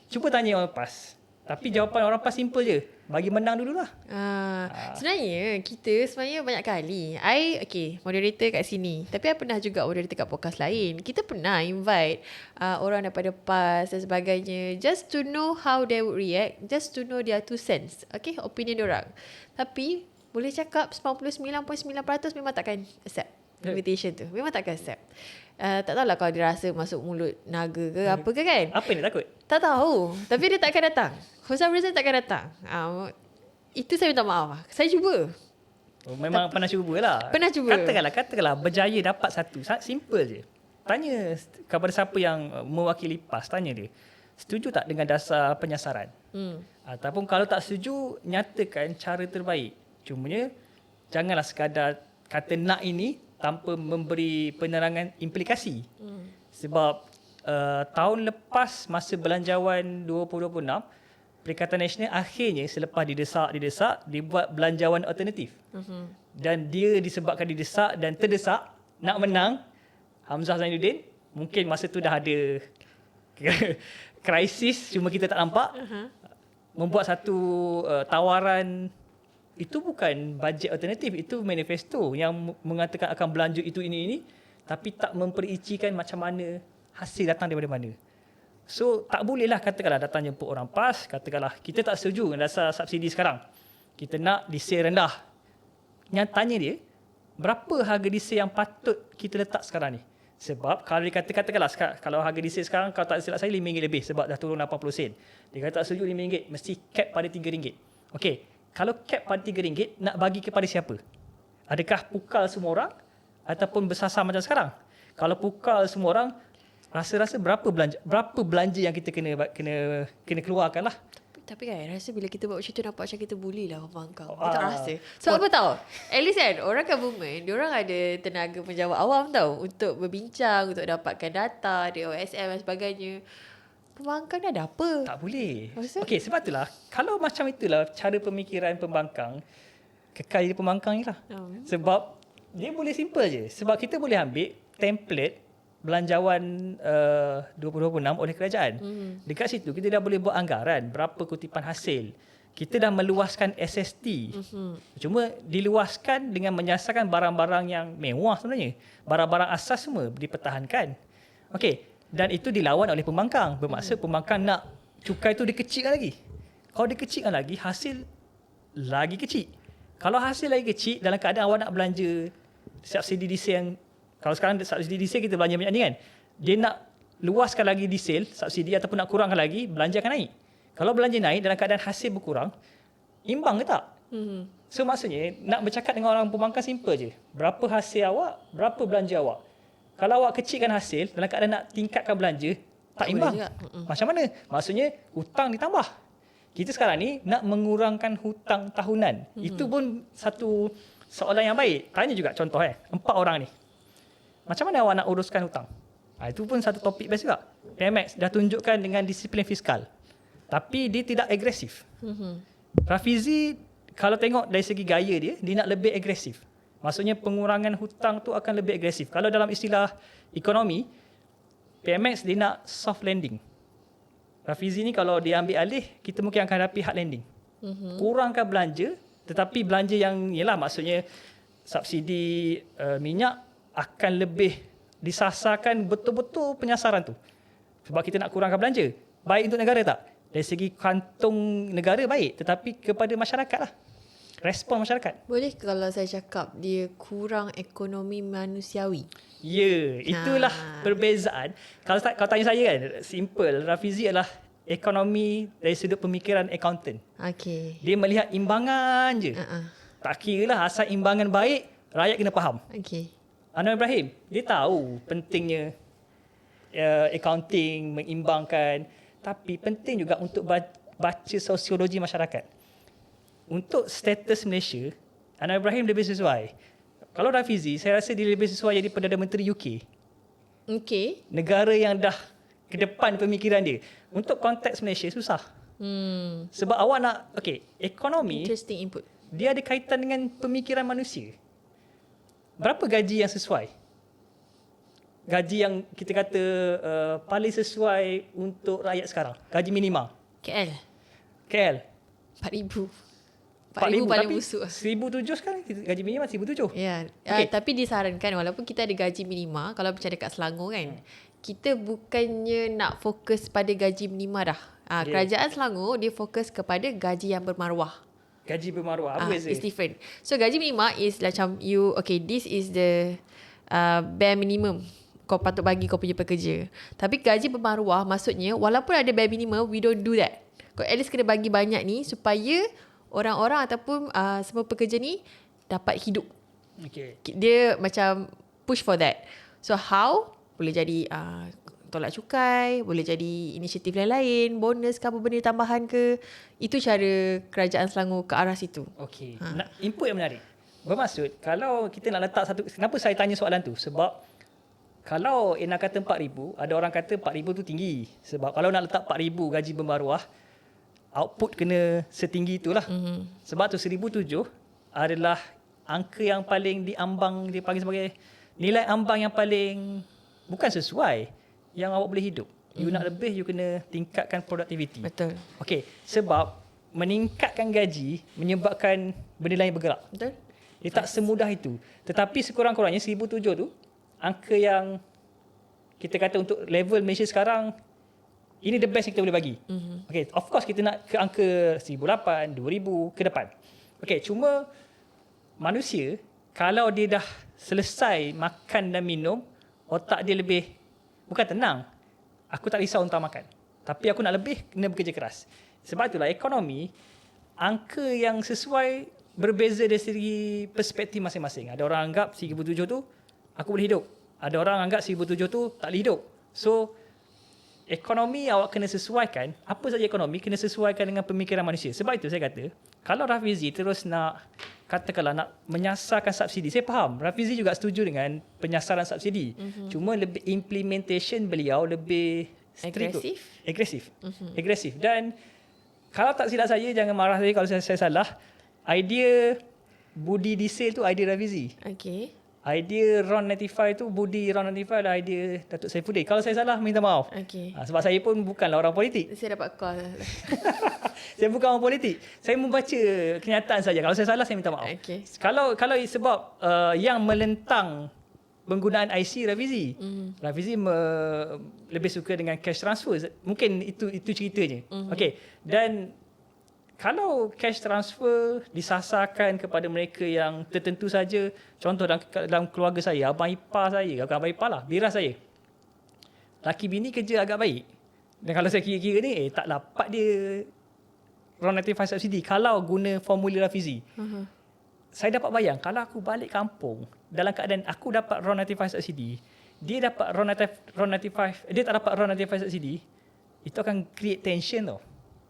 cuba tanya orang PAS. Tapi jawapan orang PAS simple je. Bagi menang dululah. Sebenarnya kita banyak kali moderator kat sini, tapi I pernah juga moderator kat podcast lain. Kita pernah invite orang daripada PAS dan sebagainya, just to know how they would react, just to know their 2 cents, opinion diorang. Tapi boleh cakap 99.9% memang takkan accept invitation tu. Memang takkan accept. Tak tahulah kalau dia rasa masuk mulut naga ke apa ke kan. Apa yang dia takut? Tak tahu. Tapi dia takkan datang. For some reason takkan datang. Itu saya minta maaf. Saya cuba. Memang pernah cubalah. Pernah cuba. Katakanlah berjaya dapat satu. Simple je. Tanya kepada siapa yang mewakili PAS, tanya dia. Setuju tak dengan dasar penyasaran? Ataupun kalau tak setuju, nyatakan cara terbaik. Cumanya janganlah sekadar kata nak ini tanpa memberi penerangan implikasi. Sebab tahun lepas masa belanjawan 2026, Perikatan Nasional akhirnya selepas didesak, dia buat belanjawan alternatif. Dan dia disebabkan didesak dan terdesak nak menang, Hamzah Zainuddin, mungkin masa tu dah ada krisis, cuma kita tak nampak, membuat satu tawaran. Itu bukan bajet alternatif, itu manifesto yang mengatakan akan belanja itu ini, tapi tak mempericikan macam mana hasil datang daripada mana. So tak bolehlah katakanlah datang jemput orang PAS, katakanlah kita tak setuju dengan dasar subsidi sekarang, kita nak diesel rendah. Tanya dia, berapa harga diesel yang patut kita letak sekarang ni? Sebab kalau dia katakanlah kalau harga diesel sekarang, kalau tak silap saya RM5 lebih sebab dah turun 80 sen. Dia kata tak setuju RM5, mesti cap pada RM3. Okey. Kalau cap pada RM3, nak bagi kepada siapa? Adakah pukal semua orang ataupun bersasar macam sekarang? Kalau pukal semua orang, rasa-rasa berapa belanja yang kita kena keluarkan lah. Tapi kan rasa bila kita buat macam tu nampak macam kita bully lah pembangkang. Kita tak rasa. Sebab apa tahu? At least kan orang government, diorang ada tenaga penjawat awam tahu untuk berbincang, untuk dapatkan data, DOSM dan sebagainya. Pembangkang ni ada apa? Tak boleh. Okey, sebab itulah kalau macam itulah cara pemikiran pembangkang, kekal jadi pembangkang ni lah. Sebab dia boleh simple je. Sebab kita boleh ambil template belanjawan 2026 oleh kerajaan. Dekat situ kita dah boleh buat anggaran berapa kutipan hasil. Kita dah meluaskan SST. Cuma diluaskan dengan menyasarkan barang-barang yang mewah sebenarnya. Barang-barang asas semua dipertahankan. Okey. Dan itu dilawan oleh pembangkang. Bermaksud pembangkang nak cukai tu dikecilkan lagi. Kalau dikecilkan lagi, hasil lagi kecil. Kalau hasil lagi kecil, dalam keadaan awak nak belanja subsidi diesel yang, kalau sekarang subsidi diesel kita belanja banyak ni kan, dia nak luaskan lagi diesel subsidi ataupun nak kurangkan lagi, belanja akan naik. Kalau belanja naik dalam keadaan hasil berkurang, imbang ke tak? So maksudnya nak bercakap dengan orang pembangkang simple je. Berapa hasil awak, berapa belanja awak. Kalau awak kecilkan hasil dalam keadaan nak tingkatkan belanja, tak imbang. Macam mana? Maksudnya hutang ditambah. Kita sekarang ni nak mengurangkan hutang tahunan. Itu pun satu soalan yang baik. Tanya juga contoh 4 orang ni. Macam mana awak nak uruskan hutang? Itu pun satu topik best juga. PMX dah tunjukkan dengan disiplin fiskal. Tapi dia tidak agresif. Rafizi kalau tengok dari segi gaya dia nak lebih agresif. Maksudnya pengurangan hutang tu akan lebih agresif. Kalau dalam istilah ekonomi, PMX dia nak soft landing. Rafizi ni kalau dia ambil alih, kita mungkin akan hadapi hard landing. Kurangkan belanja, tetapi belanja yang ialah maksudnya subsidi minyak akan lebih disasarkan betul-betul penyasaran tu. Sebab kita nak kurangkan belanja. Baik untuk negara tak? Dari segi kantung negara baik, tetapi kepada masyarakat lah. Respon masyarakat. Boleh kalau saya cakap dia kurang ekonomi manusiawi? Ya, itulah perbezaan. Kalau tanya saya kan, simple. Rafizi adalah ekonomi dari sudut pemikiran accountant. Okey. Dia melihat imbangan je. Tak kira lah asal imbangan baik, rakyat kena faham. Okey. Anwar Ibrahim, dia tahu pentingnya accounting, mengimbangkan. Tapi penting juga untuk baca sosiologi masyarakat. Untuk status Malaysia, Anwar Ibrahim lebih sesuai. Kalau Rafizi, saya rasa dia lebih sesuai jadi Perdana Menteri UK. Okey. Negara yang dah ke depan pemikiran dia. Untuk konteks Malaysia, susah. Sebab awak nak, ekonomi, Interesting input. dia ada kaitan dengan pemikiran manusia. Berapa gaji yang sesuai? Gaji yang kita kata paling sesuai untuk rakyat sekarang. Gaji minima. KL. 4,000. 4,000 paling busuk. 1,700 sekarang. Gaji minima 1,700. Ya. Okey. Tapi disarankan walaupun kita ada gaji minima, kalau macam dekat Selangor kan, kita bukannya nak fokus pada gaji minima dah. Kerajaan Selangor dia fokus kepada gaji yang bermaruah. Gaji bermaruah. Apa beza? It's different. So gaji minima is macam you, this is the bare minimum kau patut bagi kau punya pekerja. Tapi gaji bermaruah maksudnya walaupun ada bare minimum, we don't do that. Kau at least kena bagi banyak ni supaya orang-orang ataupun semua pekerja ni dapat hidup. Okay. Dia macam push for that. So how? Boleh jadi tolak cukai, boleh jadi inisiatif lain-lain, bonus ke apa benda tambahan ke. Itu cara kerajaan Selangor ke arah situ. Okey. Input yang menarik. Bermaksud kalau kita nak letak satu, kenapa saya tanya soalan tu? Sebab kalau nak kata 4,000, ada orang kata 4,000 tu tinggi. Sebab kalau nak letak 4,000 gaji bermaruah, output kena setinggi itulah. Sebab tu 1,700 adalah angka yang paling diambang, dia panggil sebagai nilai ambang yang paling bukan sesuai yang awak boleh hidup. You nak lebih, you kena tingkatkan productivity. Betul. Okey, sebab meningkatkan gaji menyebabkan benda lain bergerak. Betul. Dia tak semudah itu. Tetapi sekurang-kurangnya 1,700 tu angka yang kita kata untuk level Malaysia sekarang, ini the best yang kita boleh bagi. Okay, of course kita nak ke angka 1,800, 2,000 ke depan. Okay, cuma manusia kalau dia dah selesai makan dan minum, otak dia lebih, bukan tenang, aku tak risau untuk makan, tapi aku nak lebih, kena bekerja keras. Sebab itulah ekonomi, angka yang sesuai berbeza dari segi perspektif masing-masing. Ada orang anggap 1,700 tu aku boleh hidup. Ada orang anggap 1,700 tu tak boleh hidup. So, ekonomi awak kena sesuaikan, apa saja ekonomi kena sesuaikan dengan pemikiran manusia. Sebab itu saya kata, kalau Rafizi terus nak, katakanlah nak menyasarkan subsidi, saya faham, Rafizi juga setuju dengan penyasaran subsidi. Cuma lebih implementation beliau lebih strict. Agresif. Dan kalau tak silap saya, jangan marah saya kalau saya salah, idea budi diesel tu idea Rafizi. Okay. Idea RON 95 tu, budi RON 95 adalah idea Datuk Saifuddin. Kalau saya salah, minta maaf. Okay. Sebab saya pun bukanlah orang politik. Saya dapat call. Saya bukan orang politik. Saya membaca kenyataan saja. Kalau saya salah, saya minta maaf. Okay. Kalau sebab yang melentang penggunaan IC Rafizi. Rafizi lebih suka dengan cash transfer. Mungkin itu ceritanya. Okay. Dan Kalau cash transfer disasarkan kepada mereka yang tertentu saja, contoh dalam keluarga saya, abang ipar saya, abang ipar lah, bira saya. Laki bini kerja agak baik. Dan kalau saya kira-kira ni, tak dapat dia RON 95 subsidi kalau guna formula Rafizi. Saya dapat bayang, kalau aku balik kampung, dalam keadaan aku dapat RON 95 subsidi, dia dapat RON 95, dia tak dapat RON 95 subsidi, itu akan create tension tau.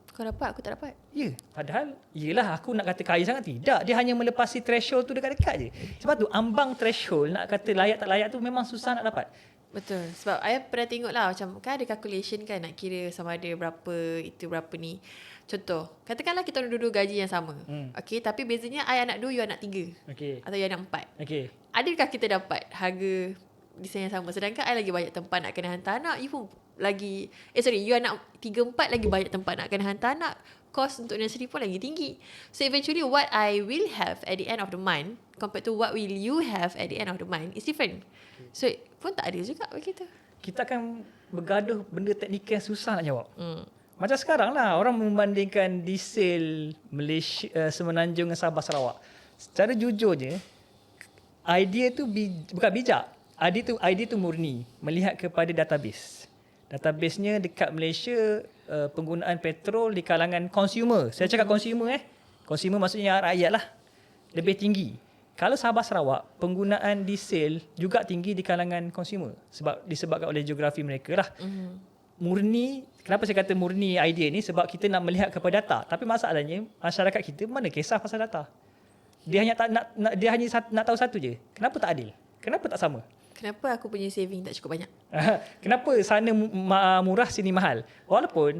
Kau dapat, aku tak dapat. Ya, padahal yelah aku nak kata kaya sangat tidak. Dia hanya melepasi threshold tu dekat-dekat je. Sebab tu ambang threshold nak kata layak tak layak tu memang susah nak dapat. Betul. Sebab I pernah tengok lah macam kan ada calculation kan nak kira sama ada berapa itu berapa ni. Contoh, katakanlah kita orang dua-dua gaji yang sama. Okay, tapi bezanya I anak 2, you anak 3. Okay. Atau you anak 4. Okay. Adakah kita dapat harga desain yang sama? Sedangkan I lagi banyak tempat nak kena hantar anak, you pun lagi you anak 3-4 lagi banyak tempat nak kena hantar anak, cost untuk nursery pun lagi tinggi. So eventually what I will have at the end of the month compared to what will you have at the end of the month is different. So pun tak ada juga bagi kita. Kita akan bergaduh benda teknikal yang susah nak jawab. Macam sekarang lah orang membandingkan diesel Malaysia, Semenanjung dengan Sabah Sarawak. Secara jujurnya idea tu bukan bijak. Idea tu murni melihat kepada database. Databasenya dekat Malaysia penggunaan petrol di kalangan consumer. Saya cakap consumer Consumer maksudnya rakyat lah. Lebih tinggi. Kalau Sabah Sarawak, penggunaan diesel juga tinggi di kalangan consumer. Disebabkan oleh geografi mereka lah. Murni, kenapa saya kata murni idea ni? Sebab kita nak melihat kepada data. Tapi masalahnya, masyarakat kita mana kisah pasal data. Dia hanya nak tahu satu je. Kenapa tak adil? Kenapa tak sama? Kenapa aku punya saving tak cukup banyak? Kenapa sana murah, sini mahal? Walaupun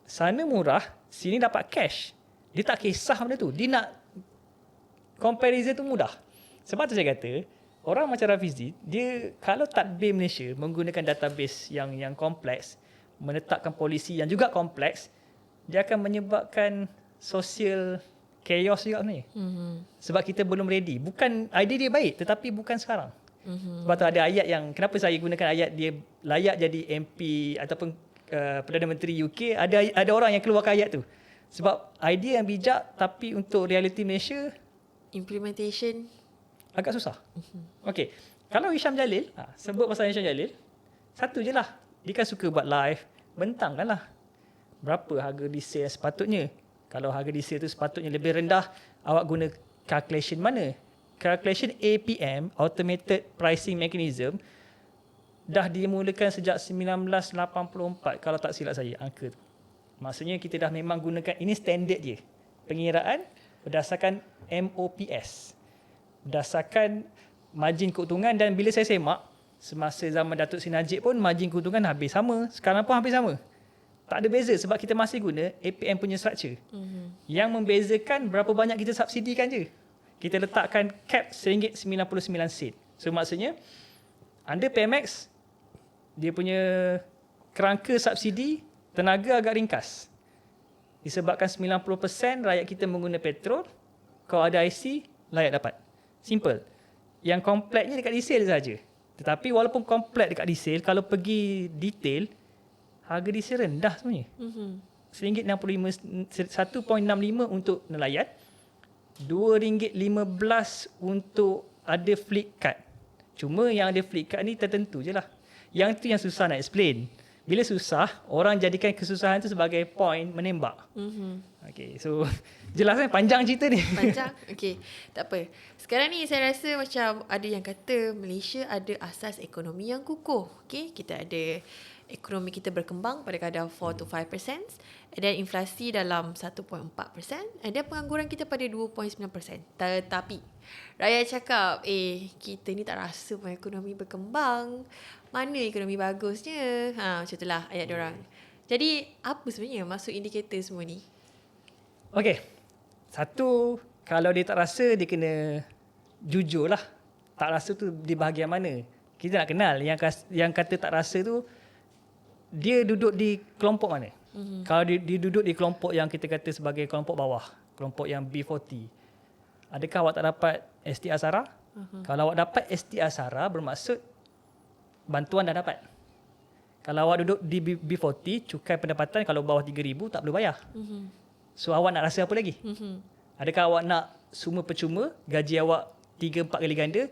sana murah, sini dapat cash. Dia tak kisah benda tu. Dia nak comparison tu mudah. Sebab tu saya kata, orang macam Rafizi, dia kalau tadbir Malaysia menggunakan database yang kompleks, menetapkan polisi yang juga kompleks, dia akan menyebabkan social chaos juga sebenarnya. Sebab kita belum ready. Bukan idea dia baik, tetapi bukan sekarang. Sebab tu ada ayat yang, kenapa saya gunakan ayat dia layak jadi MP ataupun Perdana Menteri UK, ada orang yang keluarkan ayat tu. Sebab idea yang bijak, tapi untuk realiti Malaysia, implementation agak susah. Okey, kalau Hisham Jalil, sebut pasal Hisham Jalil, satu je lah. Dia kan suka buat live, bentangkan lah. Berapa harga diesel sepatutnya? Kalau harga diesel tu sepatutnya lebih rendah, awak guna calculation mana? Calculation APM, Automated Pricing Mechanism, dah dimulakan sejak 1984 kalau tak silap saya angka tu. Maksudnya kita dah memang gunakan, ini standard je. Pengiraan berdasarkan MOPS. Berdasarkan margin keuntungan, dan bila saya semak, semasa zaman Datuk Seri Najib pun margin keuntungan habis sama. Sekarang pun hampir sama. Tak ada beza sebab kita masih guna APM punya structure. Yang membezakan berapa banyak kita subsidikan je. Kita letakkan cap RM1.99. So maksudnya, under PMX, dia punya kerangka subsidi tenaga agak ringkas. Disebabkan 90% rakyat kita mengguna petrol, kalau ada IC, layak dapat. Simple. Yang kompleknya dekat diesel saja. Tetapi walaupun komplek dekat diesel, kalau pergi detail, harga diesel rendah sebenarnya. RM1.65 untuk nelayan, RM2.15 untuk ada fleet card. Cuma yang ada fleet card ni tertentu je lah. Yang tu yang susah nak explain. Bila susah, orang jadikan kesusahan tu sebagai point menembak. Okay, so jelas kan panjang cerita ni. Panjang? Okay, tak apa. Sekarang ni saya rasa macam ada yang kata Malaysia ada asas ekonomi yang kukuh. Okay, kita ada ekonomi kita berkembang pada kadar 4 to 5%, and then inflasi dalam 1.4%, and then pengangguran kita pada 2.9%. Tetapi rakyat cakap, kita ni tak rasa pun ekonomi berkembang. Mana ekonomi bagusnya? Macam itulah ayat diorang. Jadi apa sebenarnya maksud indikator semua ni? Okey. Satu, kalau dia tak rasa, dia kena jujur lah. Tak rasa tu di bahagian mana. Kita nak kenal yang kata tak rasa tu, dia duduk di kelompok mana. Kalau dia duduk di kelompok yang kita kata sebagai kelompok bawah, kelompok yang B40, adakah awak tak dapat STR SARA? Kalau awak dapat STR SARA, bermaksud bantuan dah dapat. Kalau awak duduk di B40, cukai pendapatan kalau bawah 3,000 tak perlu bayar. So awak nak rasa apa lagi? Adakah awak nak semua percuma, gaji awak 3-4 kali ganda?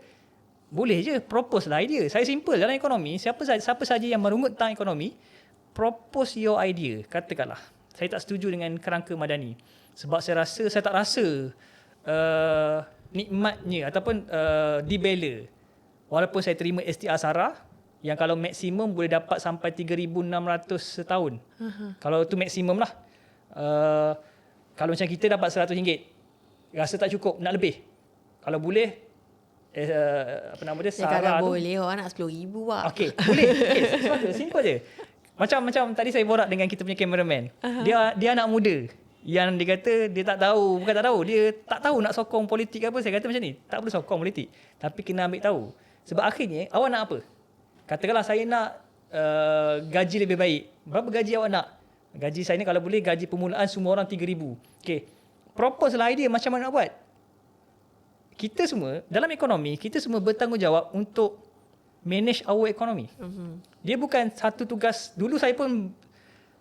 Boleh je, propose lah idea. Saya simple dalam ekonomi, siapa saja yang merungut tentang ekonomi, propose your idea. Katakanlah, saya tak setuju dengan kerangka madani. Sebab saya tak rasa nikmatnya ataupun dibela. Walaupun saya terima STR SARA, yang kalau maksimum boleh dapat sampai 3,600 setahun. Kalau tu maksimum lah. Kalau macam kita dapat RM100, rasa tak cukup, nak lebih. Kalau boleh, apa nama dia, SARA kalau tu. boleh, orang nak RM10,000 lah. Okey, boleh. Okay, simple je. Macam tadi saya borak dengan kita punya cameraman. Dia anak muda. Yang dia kata dia tak tahu, bukan tak tahu, dia tak tahu nak sokong politik apa. Saya kata macam ni, tak perlu sokong politik. Tapi kena ambil tahu. Sebab akhirnya, awak nak apa? Katakanlah saya nak gaji lebih baik. Berapa gaji awak nak? Gaji saya ni kalau boleh gaji permulaan semua orang 3,000. Okey. Propose lah idea macam mana nak buat. Kita semua dalam ekonomi, kita semua bertanggungjawab untuk manage our economy. Dia bukan satu tugas. Dulu saya pun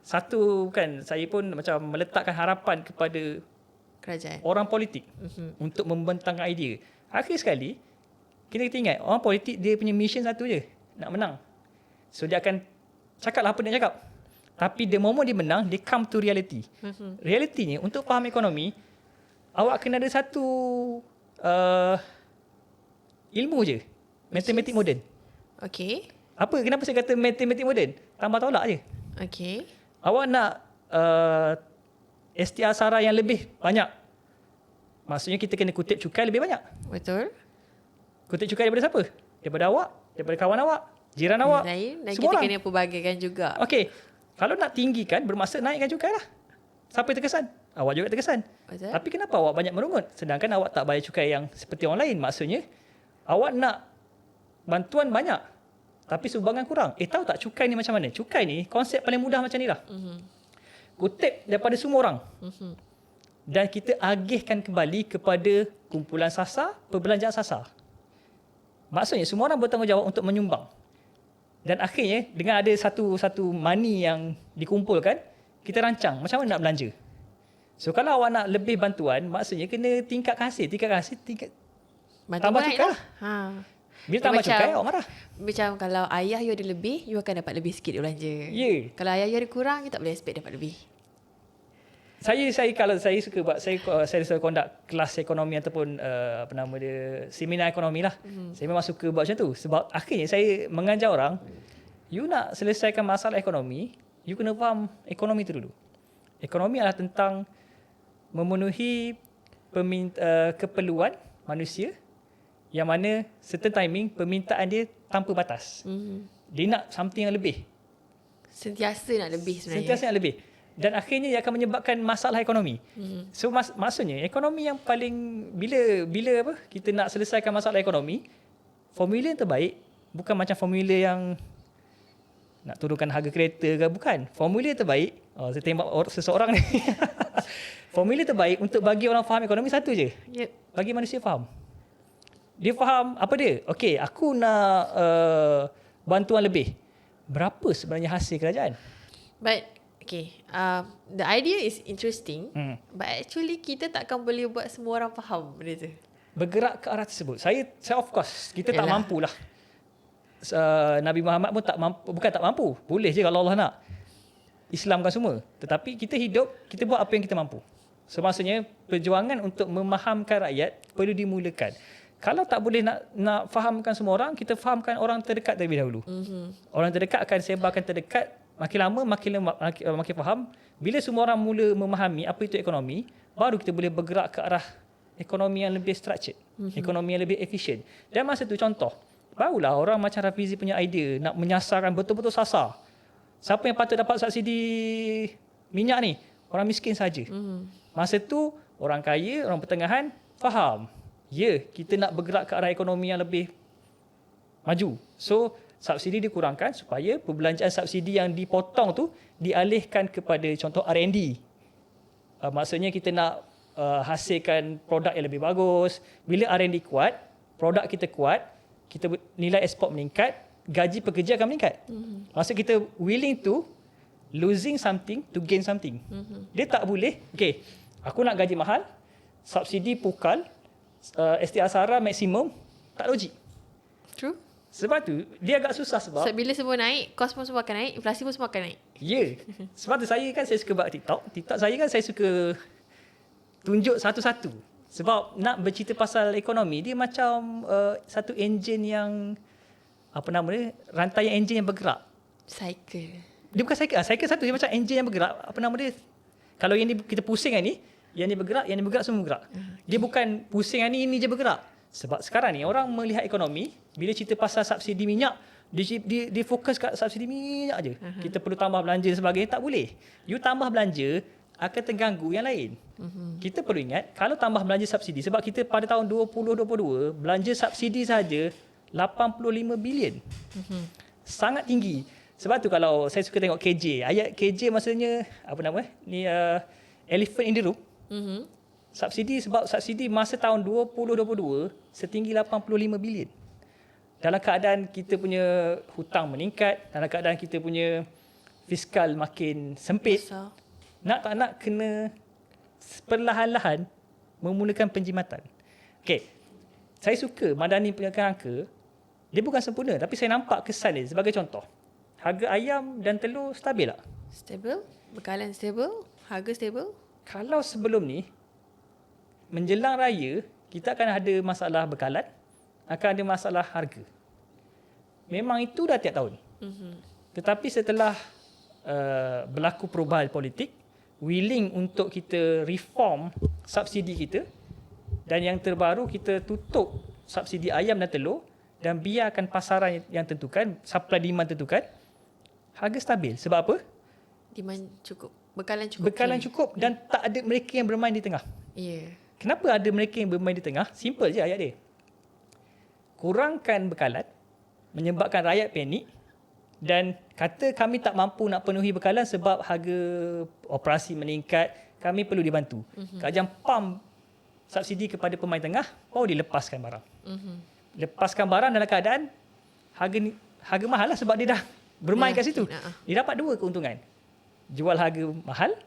saya pun macam meletakkan harapan kepada Kerajaan. orang politik untuk membentangkan idea. Akhir sekali kita ingat orang politik dia punya mission satu je, nak menang. So dia akan cakap lah apa dia nak cakap. Tapi the moment dia menang, dia come to reality. Realitinya untuk faham ekonomi, awak kena ada satu ilmu je. Matematik moden. Okay. Apa? Kenapa saya kata matematik moden? Tambah tolak je. Okay. Awak nak STR SARA yang lebih banyak. Maksudnya kita kena kutip cukai lebih banyak. Betul. Kutip cukai daripada siapa? Daripada awak, daripada kawan awak, jiran awak, Dan semua kita orang. kena pelbagaikan juga. Okey. Kalau nak tinggikan, bermaksud naikkan cukai lah. Siapa yang terkesan? Awak juga terkesan. Betul. Tapi kenapa awak banyak merungut? Sedangkan awak tak bayar cukai yang seperti orang lain. Maksudnya, awak nak bantuan banyak. Tapi sumbangan kurang. Tahu tak cukai ni macam mana? Cukai ni, konsep paling mudah macam ni lah. Kutip daripada semua orang. Dan kita agihkan kembali kepada kumpulan SASA, perbelanjaan SASA. Maksudnya, semua orang bertanggungjawab untuk menyumbang. Dan akhirnya, dengan ada satu money yang dikumpulkan, kita rancang macam mana nak belanja. So, kalau awak nak lebih bantuan, maksudnya kena tingkatkan hasil. Tambah cukai lah. Bila tambah cukai, awak marah. Macam kalau ayah you ada lebih, you akan dapat lebih sikit belanja. Ya. Kalau ayah you ada kurang, you tak boleh expect dapat lebih. Kalau saya suka buat, saya suka conduct kelas ekonomi ataupun apa nama dia, seminar ekonomi lah. Saya memang suka buat macam tu. Sebab akhirnya saya mengajar orang, you nak selesaikan masalah ekonomi, you kena faham ekonomi tu dulu. Ekonomi adalah tentang memenuhi keperluan manusia yang mana certain timing permintaan dia tanpa batas. Dia nak something yang lebih. Sentiasa nak lebih sebenarnya. Sentiasa nak lebih. Dan akhirnya ia akan menyebabkan masalah ekonomi. So maksudnya ekonomi yang paling bila apa kita nak selesaikan masalah ekonomi, formula yang terbaik bukan macam formula yang nak turunkan harga kereta ke, bukan. Formula yang terbaik, saya tembak seseorang ni. Formula terbaik untuk bagi orang faham ekonomi satu je. Yep. Bagi manusia faham. Dia faham apa dia? Okey, aku nak bantuan lebih. Berapa sebenarnya hasil kerajaan? But okay, the idea is interesting, but actually kita takkan boleh buat semua orang faham benda tu. Bergerak ke arah tersebut. Saya of course kita tak mampulah. Nabi Muhammad pun tak mampu, bukan tak mampu. Boleh je kalau Allah nak Islamkan semua. Tetapi kita hidup, kita buat apa yang kita mampu. So maksudnya perjuangan untuk memahamkan rakyat perlu dimulakan. Kalau tak boleh nak fahamkan semua orang, kita fahamkan orang terdekat terlebih dahulu. Orang terdekat akan sebarkan terdekat. Makin lama, makin faham. Bila semua orang mula memahami apa itu ekonomi, baru kita boleh bergerak ke arah ekonomi yang lebih structured. Ekonomi yang lebih efisien. Dan masa tu contoh, barulah orang macam Rafizi punya idea nak menyasarkan betul-betul sasar. Siapa yang patut dapat subsidi minyak ni? Orang miskin saja. Masa tu, orang kaya, orang pertengahan, faham. Ya, kita nak bergerak ke arah ekonomi yang lebih maju. So, subsidi dikurangkan supaya perbelanjaan subsidi yang dipotong tu dialihkan kepada contoh R&D. Maksudnya kita nak hasilkan produk yang lebih bagus. Bila R&D kuat, produk kita kuat, nilai ekspor meningkat, gaji pekerja akan meningkat. Maksud kita willing to losing something to gain something. Dia tak boleh, okay, aku nak gaji mahal, subsidi pukal, STR SARA maksimum, tak logik. True. Sebab tu, dia agak susah sebab Bila semua naik, kos pun semua akan naik, inflasi pun semua akan naik. ya. Sebab tu saya suka buat TikTok. TikTok saya kan saya suka tunjuk satu-satu. Sebab nak bercerita pasal ekonomi, dia macam satu enjin yang, apa nama dia, rantaian enjin yang bergerak. Cycle. Dia bukan cycle. Cycle satu, dia macam enjin yang bergerak. Apa nama dia? Kalau yang ni kita pusing kan ni, yang ni bergerak, semua bergerak. Dia bukan pusing yang ni je bergerak. Sebab sekarang ni orang melihat ekonomi, bila cerita pasal subsidi minyak, dia fokus kat subsidi minyak je. Kita perlu tambah belanja dan sebagainya. Tak boleh. You tambah belanja, akan terganggu yang lain. Kita perlu ingat, kalau tambah belanja subsidi, sebab kita pada tahun 2022, belanja subsidi sahaja 85 bilion. Sangat tinggi. Sebab tu kalau saya suka tengok KJ, ayat KJ maksudnya, apa nama ni, elephant in the room. Subsidi masa tahun 2022 setinggi 85 bilion. Dalam keadaan kita punya hutang meningkat, dalam keadaan kita punya fiskal makin sempit, nak tak nak kena perlahan-lahan memulakan penjimatan. Okey. Saya suka Madani punya kerangka, dia bukan sempurna tapi saya nampak kesan dia. Sebagai contoh, harga ayam dan telur stabil tak? Stable, bekalan stable, harga stable. Kalau sebelum ni, menjelang raya, kita akan ada masalah bekalan, akan ada masalah harga. Memang itu dah tiap tahun. Tetapi setelah berlaku perubahan politik, willing untuk kita reform subsidi kita, dan yang terbaru kita tutup subsidi ayam dan telur dan biarkan pasaran yang tentukan, supply demand tentukan, harga stabil. Sebab apa? Demand cukup. Bekalan cukup. Bekalan cukup dan tak ada mereka yang bermain di tengah. Ya. Kenapa ada mereka yang bermain di tengah? Simple je ayat dia. Kurangkan bekalan, menyebabkan rakyat panik dan kata kami tak mampu nak penuhi bekalan sebab harga operasi meningkat, kami perlu dibantu. Kerajaan pump subsidi kepada pemain tengah, baru dilepaskan barang. Lepaskan barang dalam keadaan harga mahal lah sebab dia dah bermain kat situ. Dia dapat dua keuntungan. Jual harga mahal,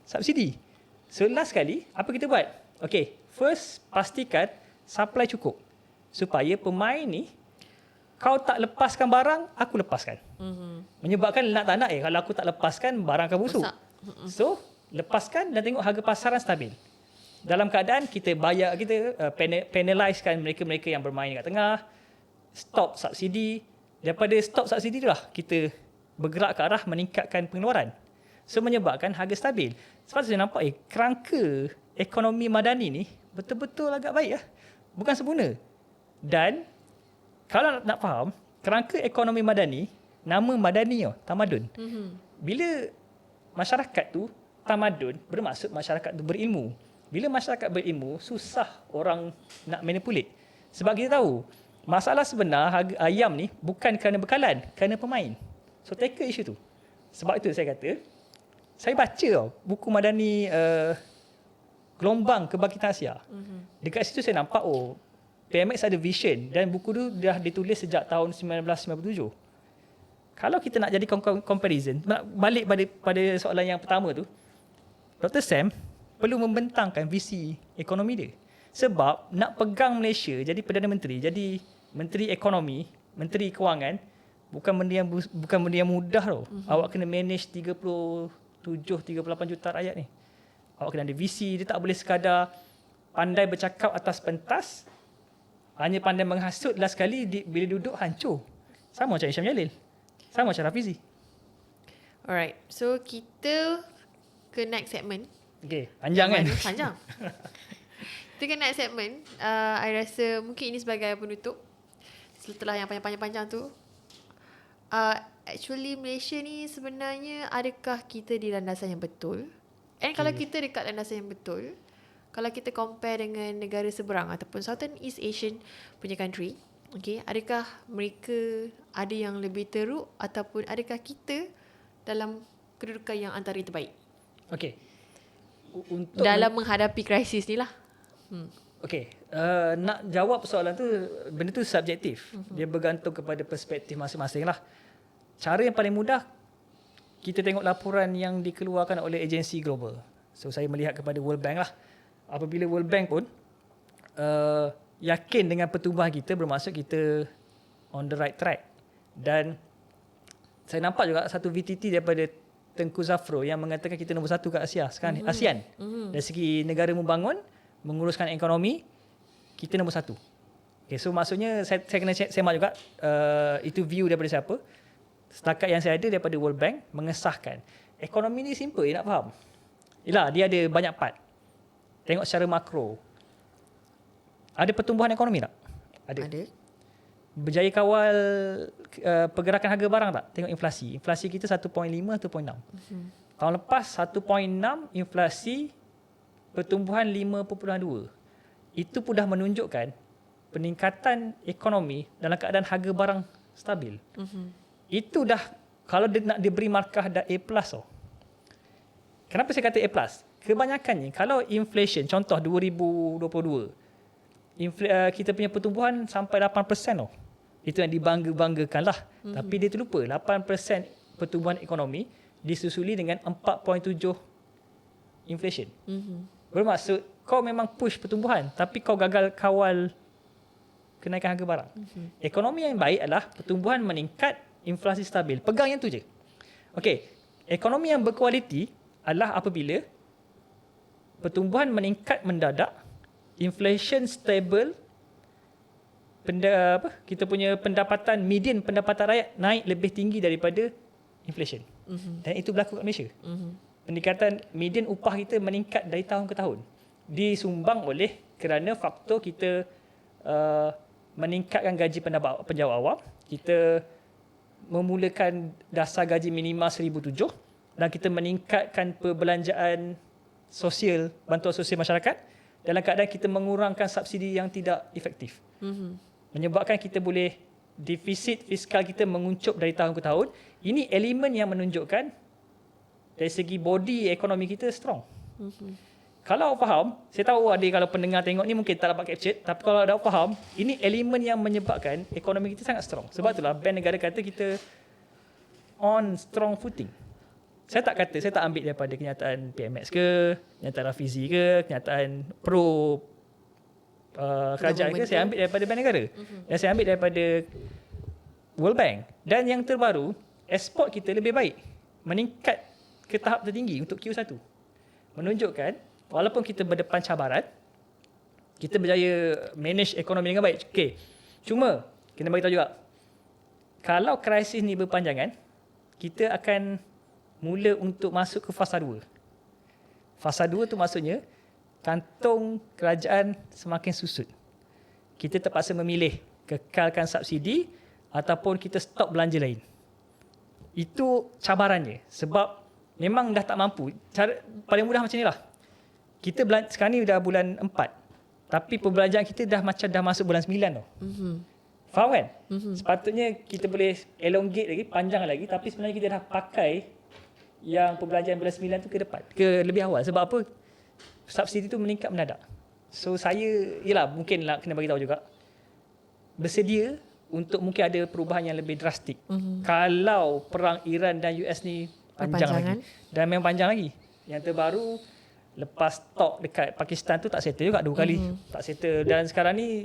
subsidi. So last kali, apa kita buat? Okay, first pastikan supply cukup. Supaya pemain ni, kau tak lepaskan barang, aku lepaskan. Menyebabkan nak tak nak, kalau aku tak lepaskan, barang akan busuk. So, lepaskan dan tengok harga pasaran stabil. Dalam keadaan kita bayar, kita penalizekan mereka-mereka yang bermain kat tengah, stop subsidi. Daripada stop subsidi tu lah, kita bergerak ke arah meningkatkan pengeluaran. So, menyebabkan harga stabil. Sebab tu saya nampak, kerangka ekonomi Madani ni betul-betul agak baik lah. Bukan sempurna. Dan kalau nak faham, kerangka ekonomi Madani, nama Madani tamadun. Bila masyarakat tu tamadun, bermaksud masyarakat tu berilmu. Bila masyarakat berilmu, susah orang nak manipulate. Sebab kita tahu, masalah sebenar harga ayam ni bukan kerana bekalan, kerana pemain. So tackle isu tu. Sebab itu saya kata, saya baca buku Madani Gelombang Kebangkitan Asia. Dekat situ saya nampak, PMX ada vision dan buku tu dah ditulis sejak tahun 1997. Kalau kita nak jadi comparison, balik pada soalan yang pertama tu, Dr. Sam perlu membentangkan visi ekonomi dia. Sebab nak pegang Malaysia jadi Perdana Menteri, jadi Menteri Ekonomi, Menteri Kewangan, bukan benda yang mudah tau. Awak kena manage 37-38 juta rakyat ni. Awak kena ada visi, dia tak boleh sekadar pandai bercakap atas pentas, hanya pandai menghasut last sekali bila duduk hancur. Sama macam Hisham Jalil. Sama macam Rafizi. Alright, so kita ke next segment. Okay, panjang kan? Panjang. Kita ke next segment. I rasa mungkin ini sebagai penutup. Setelah yang panjang-panjang tu. Actually Malaysia ni sebenarnya adakah kita di landasan yang betul? And kalau kita dekat landasan yang betul, kalau kita compare dengan negara seberang ataupun Southeast Asian punya country, okay, adakah mereka ada yang lebih teruk ataupun adakah kita dalam kedudukan yang antara yang terbaik? Okay. Dalam menghadapi krisis ni lah. Okay. Nak jawab soalan tu, benda tu subjektif. Dia bergantung kepada perspektif masing-masing lah. Cara yang paling mudah, kita tengok laporan yang dikeluarkan oleh agensi global. So saya melihat kepada World Bank lah. Apabila World Bank pun yakin dengan pertumbuhan kita, bermaksud kita on the right track. Dan saya nampak juga satu VTT daripada Tengku Zafro yang mengatakan kita nombor 1 kat Asia sekarang ni, ASEAN. Dari segi negara membangun, menguruskan ekonomi, kita nombor 1. Okay, so maksudnya saya kena semak juga itu view daripada siapa. Setakat yang saya ada daripada World Bank mengesahkan ekonomi ni simple nak faham. Yalah, dia ada banyak part. Tengok secara makro. Ada pertumbuhan ekonomi tak? Ada. Berjaya kawal pergerakan harga barang tak? Tengok inflasi. Inflasi kita 1.5, 1.6. Tahun lepas 1.6, inflasi pertumbuhan 5.2. Itu pun dah menunjukkan peningkatan ekonomi dalam keadaan harga barang stabil. Itu dah, kalau dia nak diberi markah dah A+. Kenapa saya kata A+? Kebanyakannya, kalau inflation, contoh 2022, kita punya pertumbuhan sampai 8%. Itu yang dibangga-banggakan lah. Tapi dia terlupa, 8% pertumbuhan ekonomi disusuli dengan 4.7 inflation. Bermaksud, kau memang push pertumbuhan, tapi kau gagal kawal kenaikan harga barang. Ekonomi yang baik adalah pertumbuhan meningkat, inflasi stabil. Pegang yang tu je. Okey, ekonomi yang berkualiti adalah apabila pertumbuhan meningkat mendadak, inflation stable, kita punya pendapatan, median pendapatan rakyat naik lebih tinggi daripada inflation. Dan itu berlaku kat Malaysia. Peningkatan median upah kita meningkat dari tahun ke tahun. Disumbang oleh kerana faktor kita meningkatkan gaji penjawat awam, kita memulakan dasar gaji minima 1,007 dan kita meningkatkan perbelanjaan sosial, bantuan sosial masyarakat dalam keadaan kita mengurangkan subsidi yang tidak efektif. Menyebabkan kita boleh defisit fiskal kita menguncup dari tahun ke tahun. Ini elemen yang menunjukkan dari segi body ekonomi kita strong. Kalau faham, saya tahu ada kalau pendengar tengok ni mungkin tak dapat capture, tapi kalau dah faham, ini elemen yang menyebabkan ekonomi kita sangat strong. Sebab itulah Bank Negara kata kita on strong footing. Saya tak ambil daripada kenyataan PMX ke, kenyataan Rafizi ke, kenyataan pro kerajaan ke, saya ambil daripada Bank Negara. Dan saya ambil daripada World Bank. Dan yang terbaru, eksport kita lebih baik. Meningkat ke tahap tertinggi untuk Q1. Menunjukkan, walaupun kita berdepan cabaran, kita berjaya manage ekonomi dengan baik. Okay. Cuma, kena bagi tahu juga, kalau krisis ni berpanjangan, kita akan mula untuk masuk ke fasa 2. Fasa 2 tu maksudnya, kantung kerajaan semakin susut. Kita terpaksa memilih kekalkan subsidi ataupun kita stop belanja lain. Itu cabarannya. Sebab memang dah tak mampu. Cara paling mudah macam ni lah. Kita sekarang ni dah bulan 4. Tapi perbelanjaan kita dah masuk bulan 9 tau. Faham kan? Sepatutnya kita boleh elongate lagi, panjang lagi. Tapi sebenarnya kita dah pakai yang perbelanjaan bulan 9 tu ke depan. Ke lebih awal. Sebab apa? Subsidi tu meningkat mendadak. So saya, yelah mungkin lah kena bagi tahu juga. Bersedia untuk mungkin ada perubahan yang lebih drastik. Kalau perang Iran dan US ni panjang lagi. Dan memang panjang lagi. Yang terbaru, lepas stok dekat Pakistan tu tak settle juga 2 kali. Tak settle. Dan sekarang ni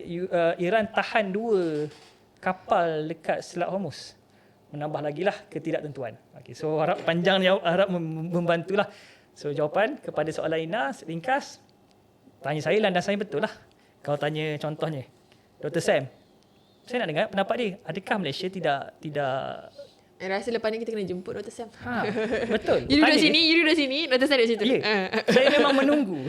Iran tahan 2 kapal dekat Selat Hormuz. Menambah lagi lah ketidaktentuan. Okay, so harap panjang, harap membantulah. So jawapan kepada soalan Ina, ringkas, tanya saya landasan betul lah. Kalau tanya contohnya, Dr. Sam, saya nak dengar pendapat dia. Adakah Malaysia tidak rasa lepas ni kita kena jemput Dr. Sam. Betul. You duduk sini, Dr. Sam duduk situ. Saya memang menunggu.